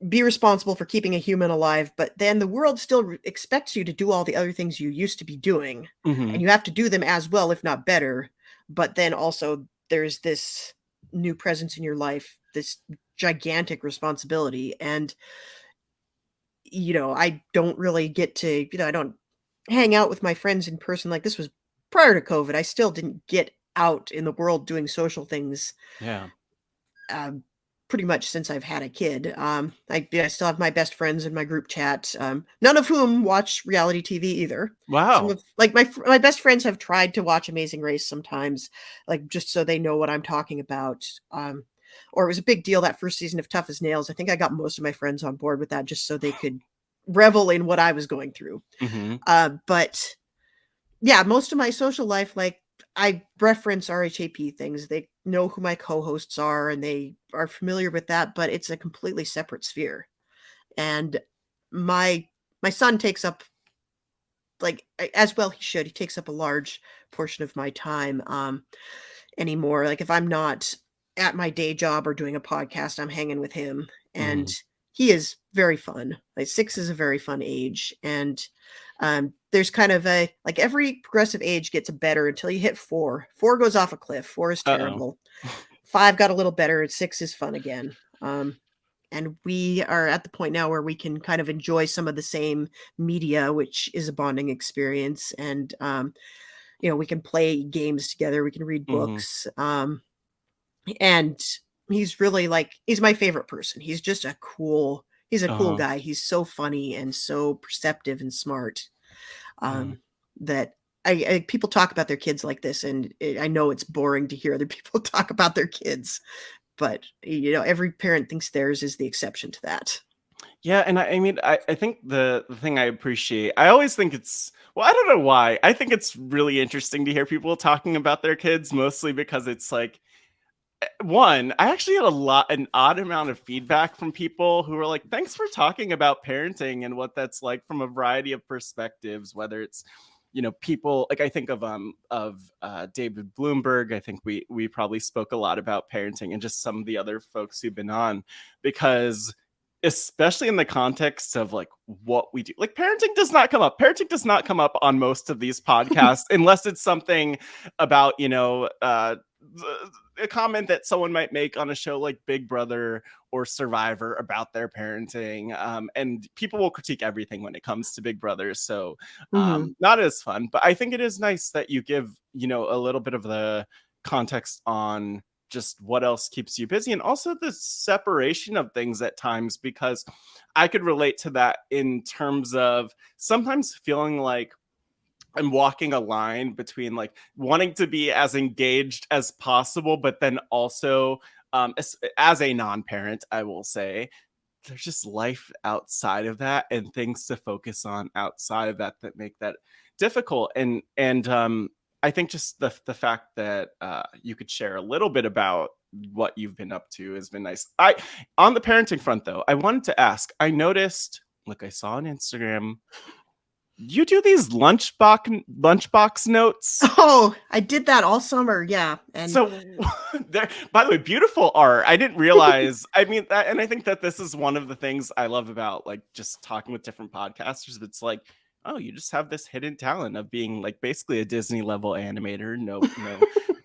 be responsible for keeping a human alive, but then the world still expects you to do all the other things you used to be doing, and you have to do them as well, if not better. But then also there's this new presence in your life, this gigantic responsibility. And, I don't really get to, I don't hang out with my friends in person. Like this was prior to COVID. I still didn't get out in the world doing social things. Yeah. Pretty much since I've had a kid. I still have my best friends in my group chat, none of whom watch reality TV either. Wow. My best friends have tried to watch Amazing Race sometimes, like just so they know what I'm talking about. Or it was a big deal that first season of Tough as Nails. I think I got most of my friends on board with that just so they could revel in what I was going through. But yeah, most of my social life, like I reference RHAP things. They know who my co-hosts are and they are familiar with that, but it's a completely separate sphere. And my son takes up, like, as well he should, he takes up a large portion of my time anymore. Like if I'm not at my day job or doing a podcast, I'm hanging with him, and he is very fun. Like 6 is a very fun age. And there's kind of a, like every progressive age gets better until you hit 4. 4 goes off a cliff. 4 is terrible. 5 got a little better, and 6 is fun again. And we are at the point now where we can kind of enjoy some of the same media, which is a bonding experience. And, we can play games together. We can read books. And he's really he's my favorite person. He's just a cool guy. He's so funny and so perceptive and smart. That people talk about their kids like this, and I know it's boring to hear other people talk about their kids, but every parent thinks theirs is the exception to that. Yeah, and I mean, I think the thing I appreciate, I always think it's, well, I don't know why, I think it's really interesting to hear people talking about their kids, mostly because it's like, one, I actually had an odd amount of feedback from people who were like, thanks for talking about parenting and what that's like from a variety of perspectives, whether it's people like I think of David Bloomberg. I think we probably spoke a lot about parenting, and just some of the other folks who've been on, because especially in the context of like what we do, like parenting does not come up on most of these podcasts unless it's something about a comment that someone might make on a show like Big Brother or Survivor about their parenting, and people will critique everything when it comes to Big Brother, so not as fun. But I think it is nice that you give a little bit of the context on just what else keeps you busy, and also the separation of things at times, because I could relate to that in terms of sometimes feeling like I'm walking a line between like wanting to be as engaged as possible, but then also as a non-parent, I will say there's just life outside of that and things to focus on outside of that make that difficult. And I think just the fact that you could share a little bit about what you've been up to has been nice. On the parenting front, though, I wanted to ask. I noticed, look, I saw on Instagram you do these lunchbox notes. Oh, I did that all summer. Yeah. And so, by the way, beautiful art. I didn't realize. I mean, and I think that this is one of the things I love about like just talking with different podcasters. It's like, oh, you just have this hidden talent of being like basically a Disney level animator.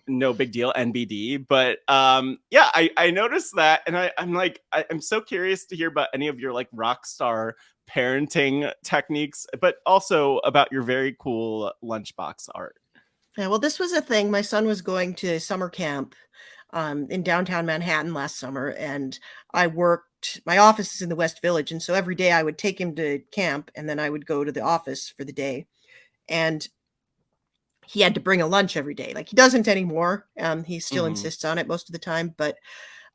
No big deal, NBD. But yeah, I noticed that, and I'm so curious to hear about any of your like rock star parenting techniques, but also about your very cool lunchbox art. Yeah, well, this was a thing. My son was going to summer camp in downtown Manhattan last summer, and my office is in the West Village, and so every day I would take him to camp, and then I would go to the office for the day, and he had to bring a lunch every day. Like, he doesn't anymore. He still insists on it most of the time, but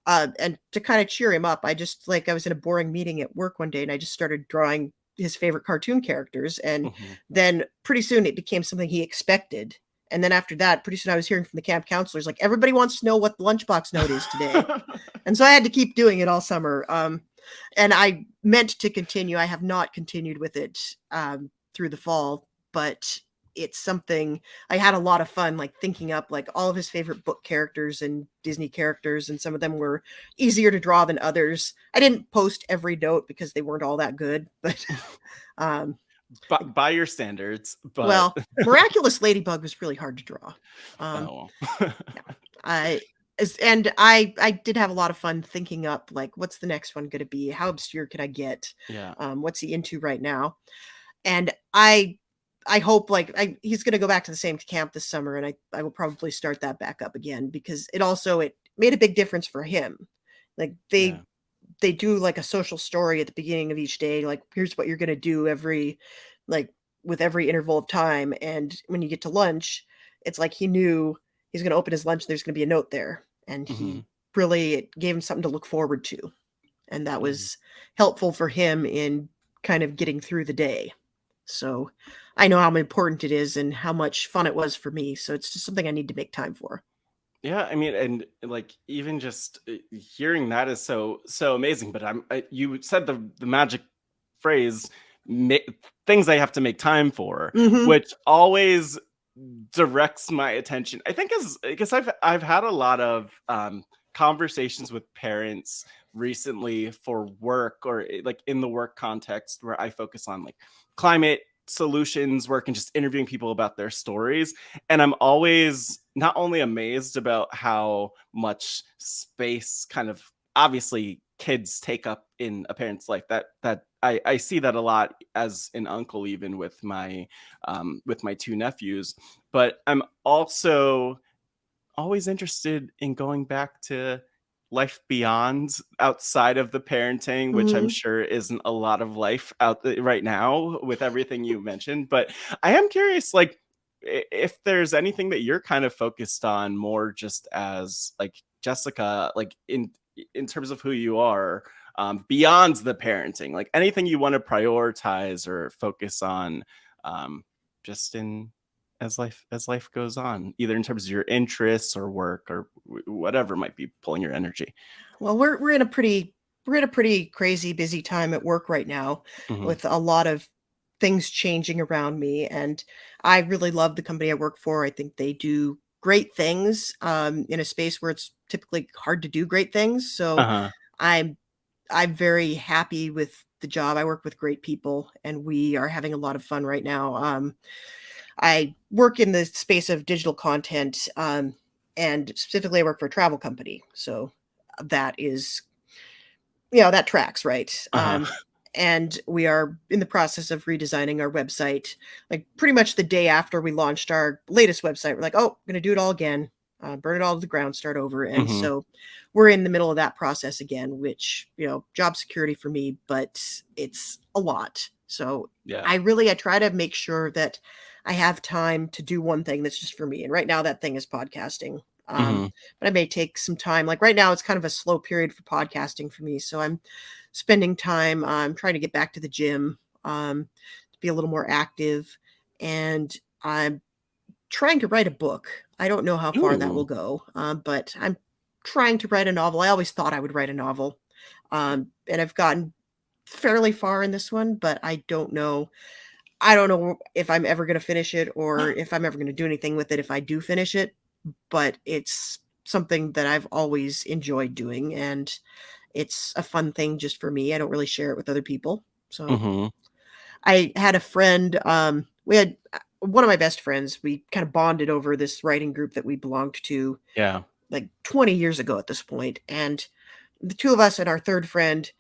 and to kind of cheer him up, I was in a boring meeting at work one day, and I just started drawing his favorite cartoon characters, and then pretty soon it became something he expected. And then after that, pretty soon I was hearing from the camp counselors, like, everybody wants to know what the lunchbox note is today. And so I had to keep doing it all summer. And I meant to continue. I have not continued with it through the fall, but it's something I had a lot of fun, like thinking up like all of his favorite book characters and Disney characters. And some of them were easier to draw than others. I didn't post every note because they weren't all that good, but by your standards. But well, Miraculous Ladybug was really hard to draw. I did have a lot of fun thinking up like, what's the next one going to be? How obscure can I get? Yeah. What's he into right now? And I hope he's going to go back to the same camp this summer, and I will probably start that back up again, because it made a big difference for him. Like they do like a social story at the beginning of each day. Like, here's what you're going to do with every interval of time. And when you get to lunch, it's like he knew he's going to open his lunch. There's going to be a note there. And it gave him something to look forward to. And that was helpful for him in kind of getting through the day. So I know how important it is and how much fun it was for me. So it's just something I need to make time for. Yeah, I mean, and like even just hearing that is so amazing. But you said the magic phrase, things I have to make time for, which always directs my attention. I think because I've had a lot of conversations with parents recently for work, or like in the work context, where I focus on like climate solutions work and just interviewing people about their stories. And I'm always not only amazed about how much space kind of obviously kids take up in a parent's life, that I see that a lot as an uncle, even with my two nephews. But I'm also always interested in going back to life beyond, outside of the parenting, which I'm sure isn't a lot of life out there right now with everything you mentioned. But I am curious, like, if there's anything that you're kind of focused on more just as like Jessica, like in terms of who you are, beyond the parenting, like anything you want to prioritize or focus on, just in as life goes on, either in terms of your interests or work or whatever might be pulling your energy. Well, we're in a pretty crazy busy time at work right now, with a lot of things changing around me, and I really love the company I work for. I think they do great things in a space where it's typically hard to do great things. So Uh-huh. I'm I'm very happy with the job. I work with great people, and we are having a lot of fun right now. I work in the space of digital content, and specifically, I work for a travel company. So that is, that tracks, right? Uh-huh. And we are in the process of redesigning our website. Like pretty much the day after we launched our latest website, we're like, oh, we're gonna do it all again, burn it all to the ground, start over. And Mm-hmm. so we're in the middle of that process again, which, job security for me, but it's a lot. So Yeah. I try to make sure that I have time to do one thing that's just for me. And right now that thing is podcasting. Mm-hmm. But I may take some time. Like right now, it's kind of a slow period for podcasting for me. So I'm spending time trying to get back to the gym, to be a little more active. And I'm trying to write a book. I don't know how far that will Ooh. go, but I'm trying to write a novel. I always thought I would write a novel. And I've gotten fairly far in this one, but I don't know. I don't know if I'm ever going to finish it or if I'm ever going to do anything with it if I do finish it, but it's something that I've always enjoyed doing, and it's a fun thing just for me. I don't really share it with other people. So Mm-hmm. I had a friend, we had one of my best friends. We kind of bonded over this writing group that we belonged to Yeah. like 20 years ago at this point. And the two of us and our third friend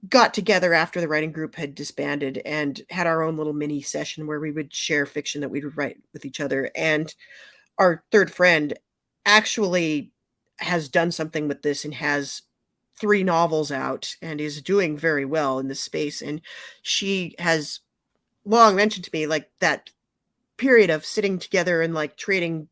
got together after the writing group had disbanded and had our own little mini session where we would share fiction that we would write with each other. And our third friend actually has done something with this and has 3 novels out and is doing very well in this space. And she has long mentioned to me like that period of sitting together and like trading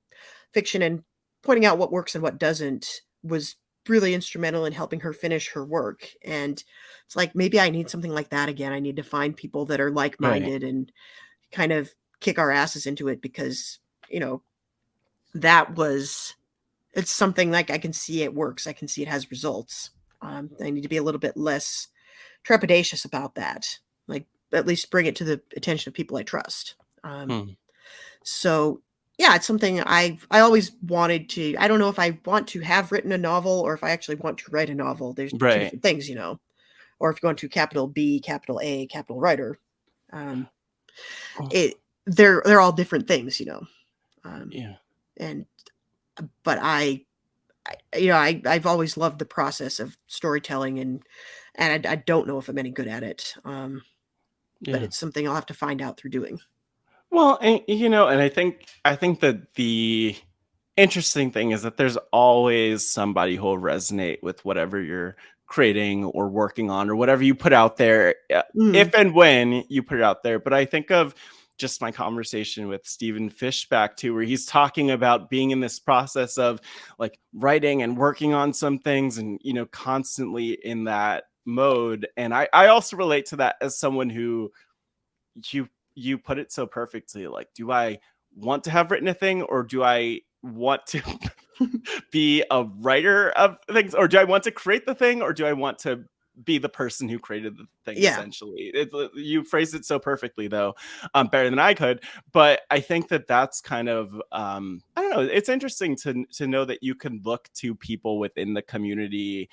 fiction and pointing out what works and what doesn't was really instrumental in helping her finish her work. And it's like maybe I need something like that again. I need to find people that are Right. like-minded and kind of kick our asses into it, because you know that was it's something like I can see it works. I can see it has results. I need to be a little bit less trepidatious about that. Like at least bring it to the attention of people I trust. Hmm. So yeah, it's something I always wanted to. I don't know if I want to have written a novel or if I actually want to write a novel. There's two Right. different things, Or if you want to capital B, capital A, capital writer. Um, Oh, it they're all different things. Um, yeah. and but I've always loved the process of storytelling, and I don't know if I'm any good at it. But Yeah. it's something I'll have to find out through doing. Well, and I think that the interesting thing is that there's always somebody who'll resonate with whatever you're creating or working on or whatever you put out there, if Mm, and when you put it out there. But I think of just my conversation with Stephen Fishback too, where he's talking about being in this process of like writing and working on some things and constantly in that mode. And I also relate to that as someone who you put it so perfectly. Like, do I want to have written a thing, or do I want to be a writer of things, or do I want to create the thing, or do I want to be the person who created the thing? yeah. Essentially, you phrased it so perfectly, though, better than I could. But I think that that's kind of I don't know. It's interesting to know that you can look to people within the community.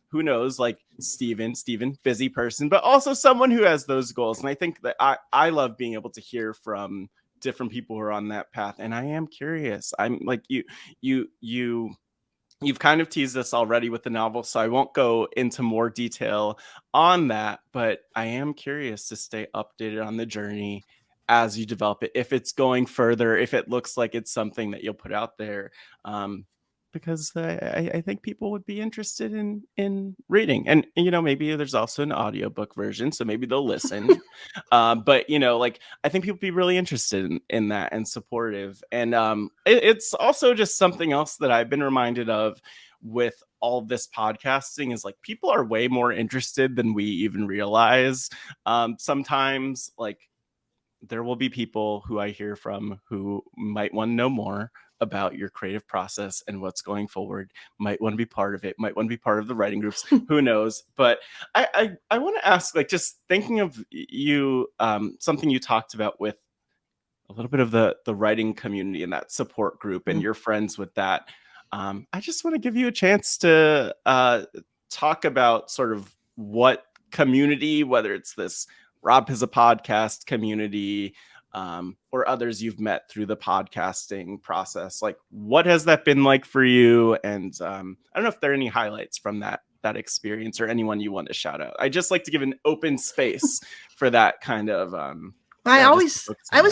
Who knows, like Steven, busy person, but also someone who has those goals. And I think that I love being able to hear from different people who are on that path. And I am curious. I'm like you've kind of teased us already with the novel, so I won't go into more detail on that, but I am curious to stay updated on the journey as you develop it, if it's going further, if it looks like it's something that you'll put out there. Because I think people would be interested in reading, and maybe there's also an audiobook version, so maybe they'll listen. But like I think people be really interested in that and supportive. And it's also just something else that I've been reminded of with all this podcasting is like people are way more interested than we even realize. Sometimes like there will be people who I hear from who might want to know more. about your creative process and what's going forward, might want to be part of it, might want to be part of the writing groups, who knows. But I want to ask, like, just thinking of you, something you talked about with a little bit of the writing community and that support group and your friends with that. I just want to give you a chance to talk about sort of what community, whether it's this Rob has a podcast community, or others you've met through the podcasting process. Like, what has that been like for you? And I don't know if there are any highlights from that experience or anyone you want to shout out. I just like to give an open space for that kind of I always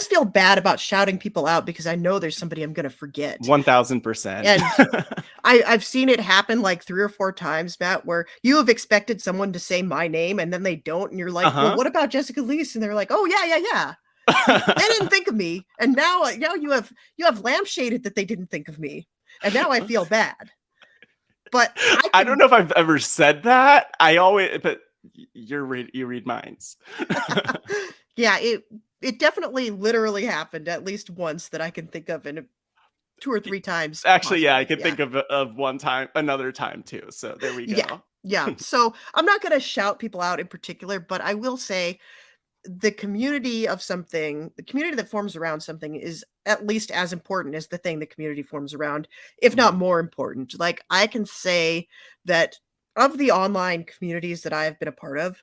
feel bad about shouting people out because I know there's somebody I'm going to forget. 1000%. And I've seen it happen like 3 or 4 times, Matt, where you have expected someone to say my name and then they don't. And you're like, well, what about Jessica Liese? And they're like, oh, yeah. They didn't think of me. And now you have lampshaded that they didn't think of me. And now I feel bad. But I don't know if I've ever said that. But you read minds. Yeah, it definitely literally happened at least once that I can think of, in 2 or 3 times. Actually, yeah, I can think of one time, another time too. So there we go. Yeah. So I'm not going to shout people out in particular, but I will say the community of something, the community that forms around something is at least as important as the thing the community forms around, if not more important. Like, I can say that of the online communities that I have been a part of,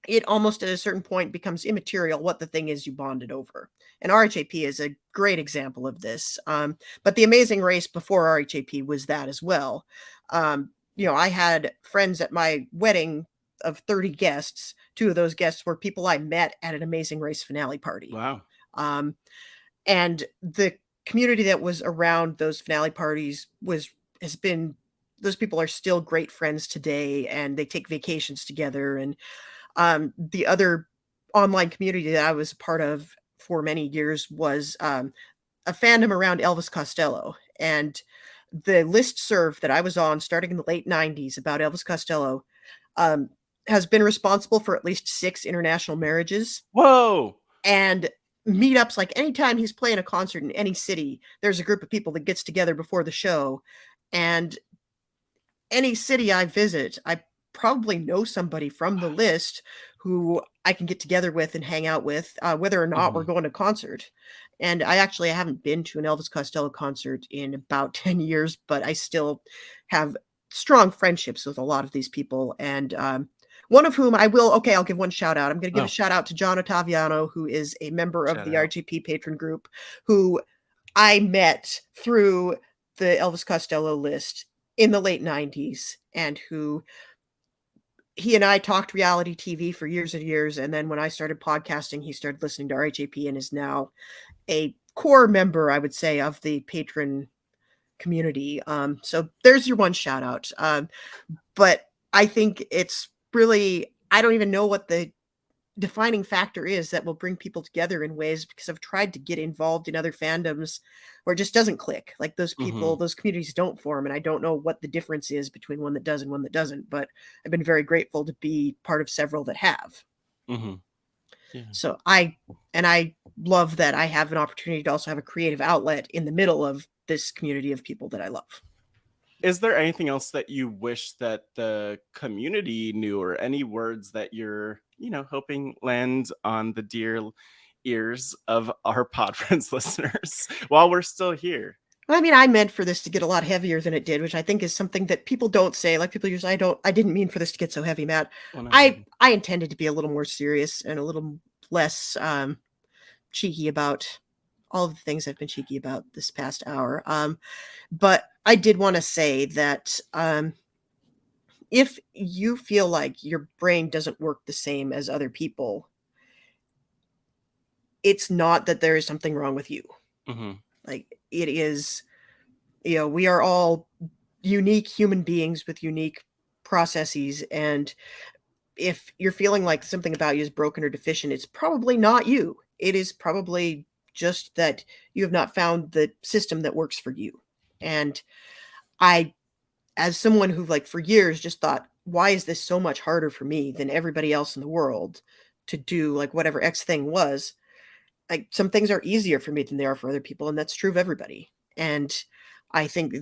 it almost at a certain point becomes immaterial what the thing is you bonded over. And RHAP is a great example of this. But the Amazing Race before RHAP was that as well. I had friends at my wedding of 30 guests. 2 of those guests were people I met at an Amazing Race finale party. Wow. And the community that was around those finale parties those people are still great friends today, and they take vacations together. And the other online community that I was a part of for many years was a fandom around Elvis Costello. And the listserv that I was on starting in the late 90s about Elvis Costello has been responsible for at least 6 international marriages. Whoa! And meetups, like anytime he's playing a concert in any city, there's a group of people that gets together before the show. And any city I visit, I probably know somebody from the list who I can get together with and hang out with, whether or not we're going to concert. And I haven't been to an Elvis Costello concert in about 10 years, but I still have strong friendships with a lot of these people. And one of whom I'll give one shout out. I'm going to give a shout out to John Ottaviano, who is a member of the RGP patron group, who I met through the Elvis Costello list in the late 90s, and he and I talked reality TV for years and years. And then when I started podcasting, he started listening to RHAP and is now a core member, I would say, of the patron community. So there's your one shout out. But I think it's really, I don't even know what the defining factor is that will bring people together in ways, because I've tried to get involved in other fandoms where it just doesn't click. Like, those people, those communities don't form. And I don't know what the difference is between one that does and one that doesn't, but I've been very grateful to be part of several that have. Yeah. So I love that I have an opportunity to also have a creative outlet in the middle of this community of people that I love. Is there anything else that you wish that the community knew, or any words that you're, hoping land on the dear ears of our Pod Friends listeners while we're still here? I mean, I meant for this to get a lot heavier than it did, which I think is something that people don't say. Like, people usually, I didn't mean for this to get so heavy, Matt. Well, no. I intended to be a little more serious and a little less cheeky about all of the things I've been cheeky about this past hour. But I did want to say that if you feel like your brain doesn't work the same as other people, it's not that there is something wrong with you. Like, it is, we are all unique human beings with unique processes. And if you're feeling like something about you is broken or deficient, it's probably not you. It is probably just that you have not found the system that works for you. And I, as someone who, like, for years just thought, why is this so much harder for me than everybody else in the world to do, like, whatever X thing was? Like, some things are easier for me than they are for other people, and that's true of everybody. And I think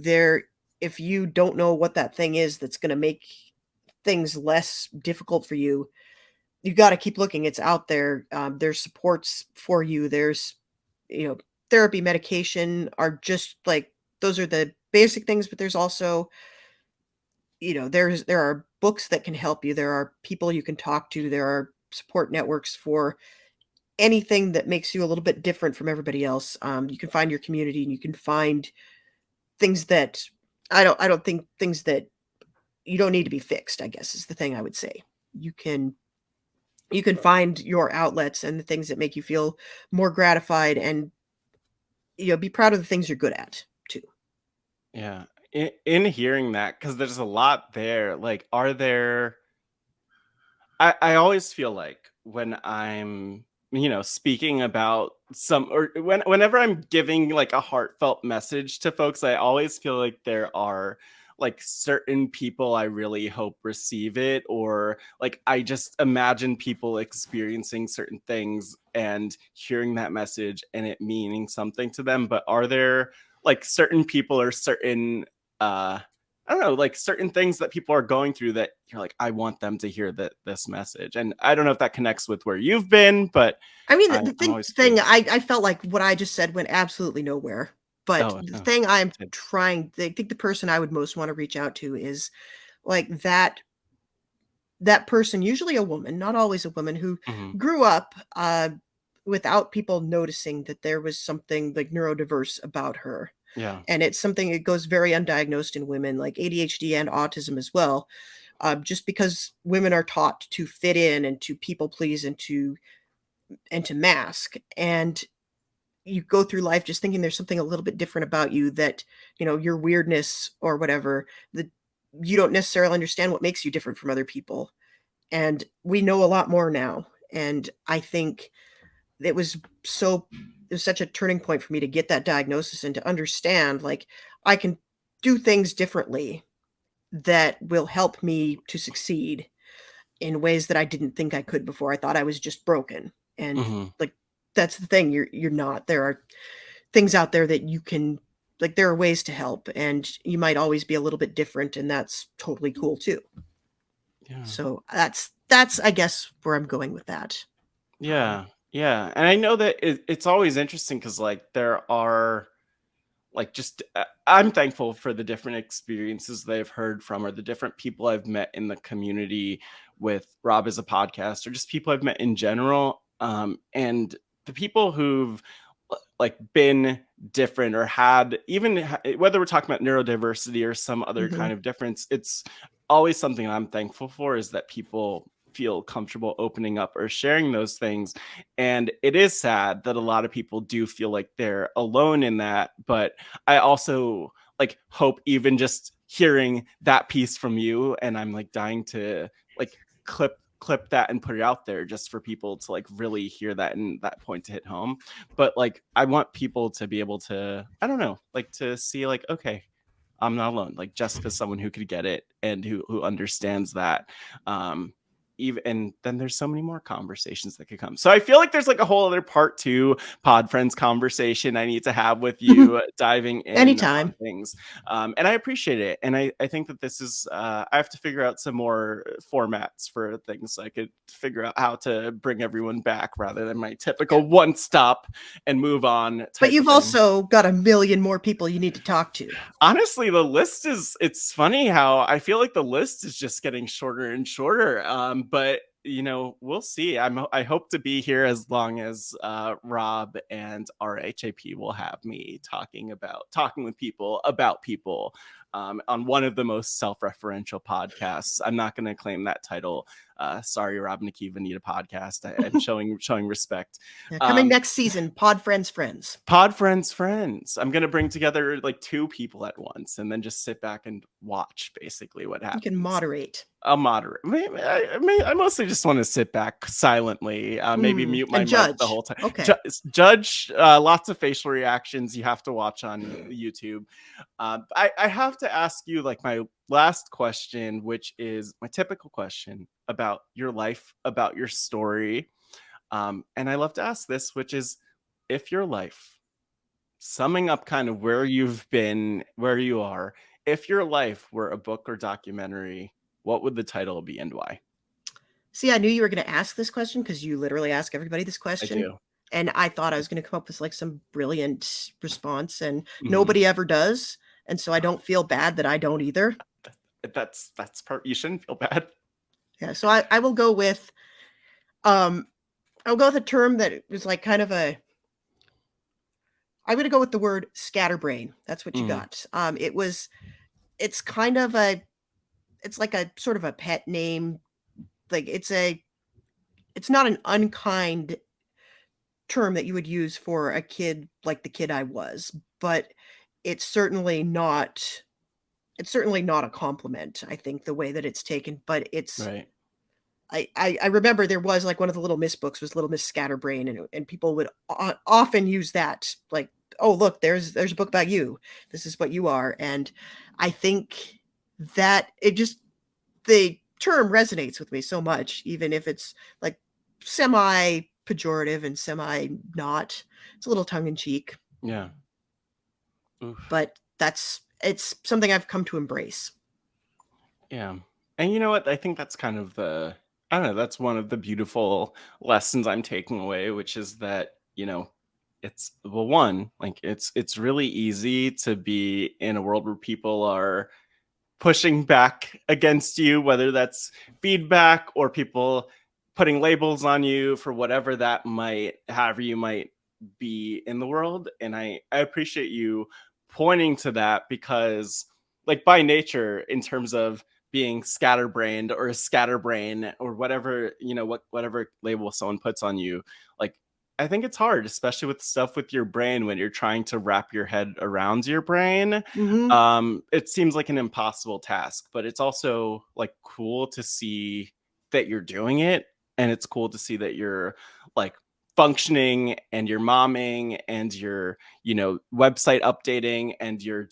if you don't know what that thing is that's going to make things less difficult for you, you got to keep looking. It's out there. There's supports for you. There's, therapy, medication are just like, those are the basic things, but there's also, there are books that can help you. There are people you can talk to. There are support networks for anything that makes you a little bit different from everybody else. You can find your community, and you can find things that I don't think things that you don't need to be fixed, I guess, is the thing I would say. You can find your outlets and the things that make you feel more gratified, and be proud of the things you're good at too. Yeah. In hearing that, because there's a lot there, like, are there, I always feel like when I'm, speaking about whenever I'm giving like a heartfelt message to folks, I always feel like there are like certain people I really hope receive it, or like I just imagine people experiencing certain things and hearing that message and it meaning something to them. But are there like certain people or certain I don't know, like certain things that people are going through that you're like, I want them to hear this message? And I don't know if that connects with where you've been, but I mean, I'm the always thing curious. I felt like what I just said went absolutely nowhere. But Oh the no. thing I think the person I would most want to reach out to is like that person, usually a woman, not always a woman, who Mhm. grew up without people noticing that there was something like neurodiverse about her. Yeah. And it's something that goes very undiagnosed in women, like ADHD and autism as well. Just because women are taught to fit in and to people please and to mask, and you go through life just thinking there's something a little bit different about you, that your weirdness or whatever, that you don't necessarily understand what makes you different from other people. And we know a lot more now, and I think it was such a turning point for me to get that diagnosis and to understand, like, I can do things differently that will help me to succeed in ways that I didn't think I could before. I thought I was just broken. And Mhm. like, that's the thing. You're not. There are things out there that you can, like, there are ways to help, and you might always be a little bit different, and that's totally cool too. Yeah. So that's I guess where I'm going with that. Yeah. Yeah. And I know that it's always interesting because like there are like just I'm thankful for the different experiences they've heard from, or the different people I've met in the community with Rob as a podcast, or just people I've met in general. And the people who've like been different or had whether we're talking about neurodiversity or some other Mhm. kind of difference, it's always something I'm thankful for, is that people feel comfortable opening up or sharing those things. And it is sad that a lot of people do feel like they're alone in that, but I also like hope, even just hearing that piece from you, and I'm like dying to like clip that and put it out there just for people to like really hear that and that point to hit home. But like I want people to be able to, I don't know, like to see like, okay, I'm not alone. Like Jessica's someone who could get it and who understands that. Um, even, and then there's so many more conversations that could come. So I feel like there's like a whole other part two Pod Friends conversation I need to have with you, diving in on Anytime. things. And I appreciate it. And I think that this is, I have to figure out some more formats for things. So I could figure out how to bring everyone back rather than my typical one stop and move on But type of you've thing. also got a million more people you need to talk to. Honestly, the list is, it's funny how I feel like the list is just getting shorter and shorter. But we'll see. I hope to be here as long as Rob and RHAP will have me talking with people about people, on one of the most self-referential podcasts. I'm not going to claim that title. Sorry, Rob and Akiva need a podcast. I'm showing respect. Yeah, coming Um, next season, Pod Friends Friends. Pod friends. I'm gonna bring together like two people at once, and then just sit back and watch basically what You can happens. moderate. I'll moderate. I mostly just want to sit back silently, maybe mute my And mic the judge. whole time. Okay. Judge, lots of facial reactions you have to watch on YouTube. I have to ask you like my last question, which is my typical question about your life, about your story. And I love to ask this, which is, if your life summing up kind of where you've been, where you are, if your life were a book or documentary, what would the title be and why? See, I knew you were going to ask this question because you literally ask everybody this I question. do. And I thought I was going to come up with like some brilliant response, and Mhm. nobody ever does. And so I don't feel bad that I don't either. That's part. You shouldn't feel bad. Yeah. So I will go with, I'll go with a term that is like kind of a, I'm going to go with the word scatterbrain. That's what you got. It's kind of it's like a sort of a pet name. Like it's not an unkind term that you would use for a kid like the kid I was, but it's certainly not a compliment, I think, the way that it's taken. But it's Right. I remember there was like one of the Little Miss books was Little Miss Scatterbrain, and people would often use that, like, oh look, there's a book about you. This is what you are. And I think that the term resonates with me so much, even if it's like semi pejorative and semi not. It's a little tongue in cheek. Yeah. Oof. But it's something I've come to embrace. Yeah. And you know what? I think that's kind of I don't know, that's one of the beautiful lessons I'm taking away, which is that, it's it's really easy to be in a world where people are pushing back against you, whether that's feedback or people putting labels on you for whatever however you might be in the world. And I appreciate you pointing to that because, like, by nature, in terms of being scatterbrained or a scatterbrain or whatever, whatever label someone puts on you, like, I think it's hard, especially with stuff with your brain when you're trying to wrap your head around your brain. It seems like an impossible task, but it's also like cool to see that you're doing it, and it's cool to see that you're like functioning and you're momming and you're website updating and you're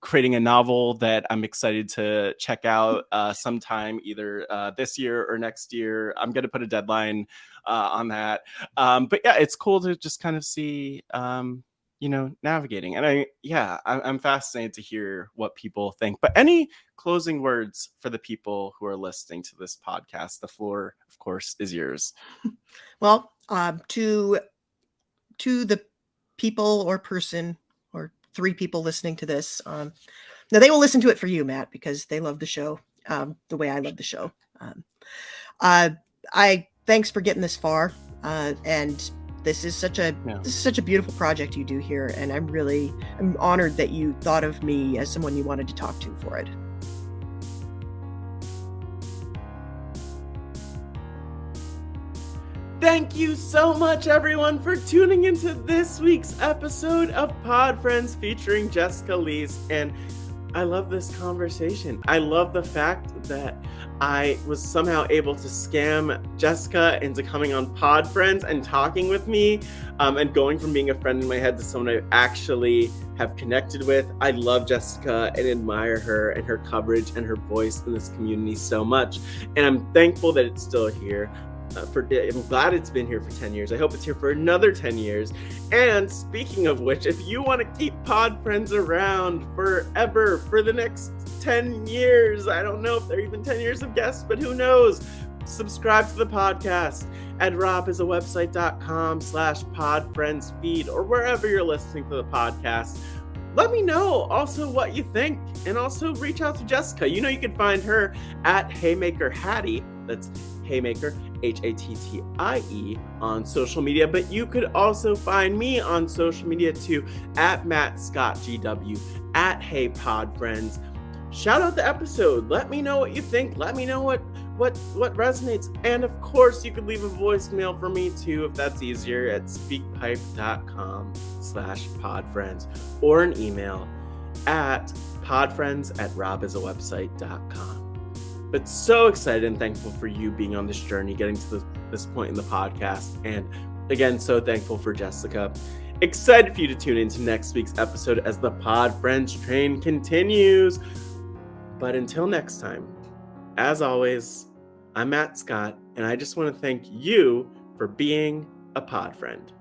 creating a novel that I'm excited to check out sometime either this year or next year. I'm gonna put a deadline on that, but yeah, it's cool to just kind of see navigating. And I'm fascinated to hear what people think. But any closing words for the people who are listening to this podcast? The floor, of course, is yours. Well, to the people or person or three people listening to this, now they will listen to it for you, Matt, because they love the show the way I love the show. Thanks for getting this far, and this is such a beautiful project you do here, and I'm honored that you thought of me as someone you wanted to talk to for it. Thank you so much, everyone, for tuning into this week's episode of Pod Friends featuring Jessica Liese. And I love this conversation. I love the fact that I was somehow able to scam Jessica into coming on Pod Friends and talking with me, and going from being a friend in my head to someone I actually have connected with. I love Jessica and admire her and her coverage and her voice in this community so much. And I'm thankful that it's still here. I'm glad it's been here for 10 years. I hope it's here for another 10 years. And speaking of which, if you want to keep Pod Friends around forever for the next 10 years, I don't know if they're even 10 years of guests, but who knows? Subscribe to the podcast at RHAPisawebsite.com/podfriendsfeed or wherever you're listening to the podcast. Let me know also what you think, and also reach out to Jessica. You can find her at Haymaker Hattie. That's Haymaker, Hattie, on social media. But you could also find me on social media too, at MattScottGW, at HeyPodFriends. Shout out the episode. Let me know what you think. Let me know what resonates. And of course, you could leave a voicemail for me too, if that's easier, at speakpipe.com/podfriends, or an email at podfriends@RHAPisawebsite.com. But so excited and thankful for you being on this journey, getting to this point in the podcast. And again, so thankful for Jessica. Excited for you to tune into next week's episode as the Pod Friends train continues. But until next time, as always, I'm Matt Scott, and I just want to thank you for being a Pod Friend.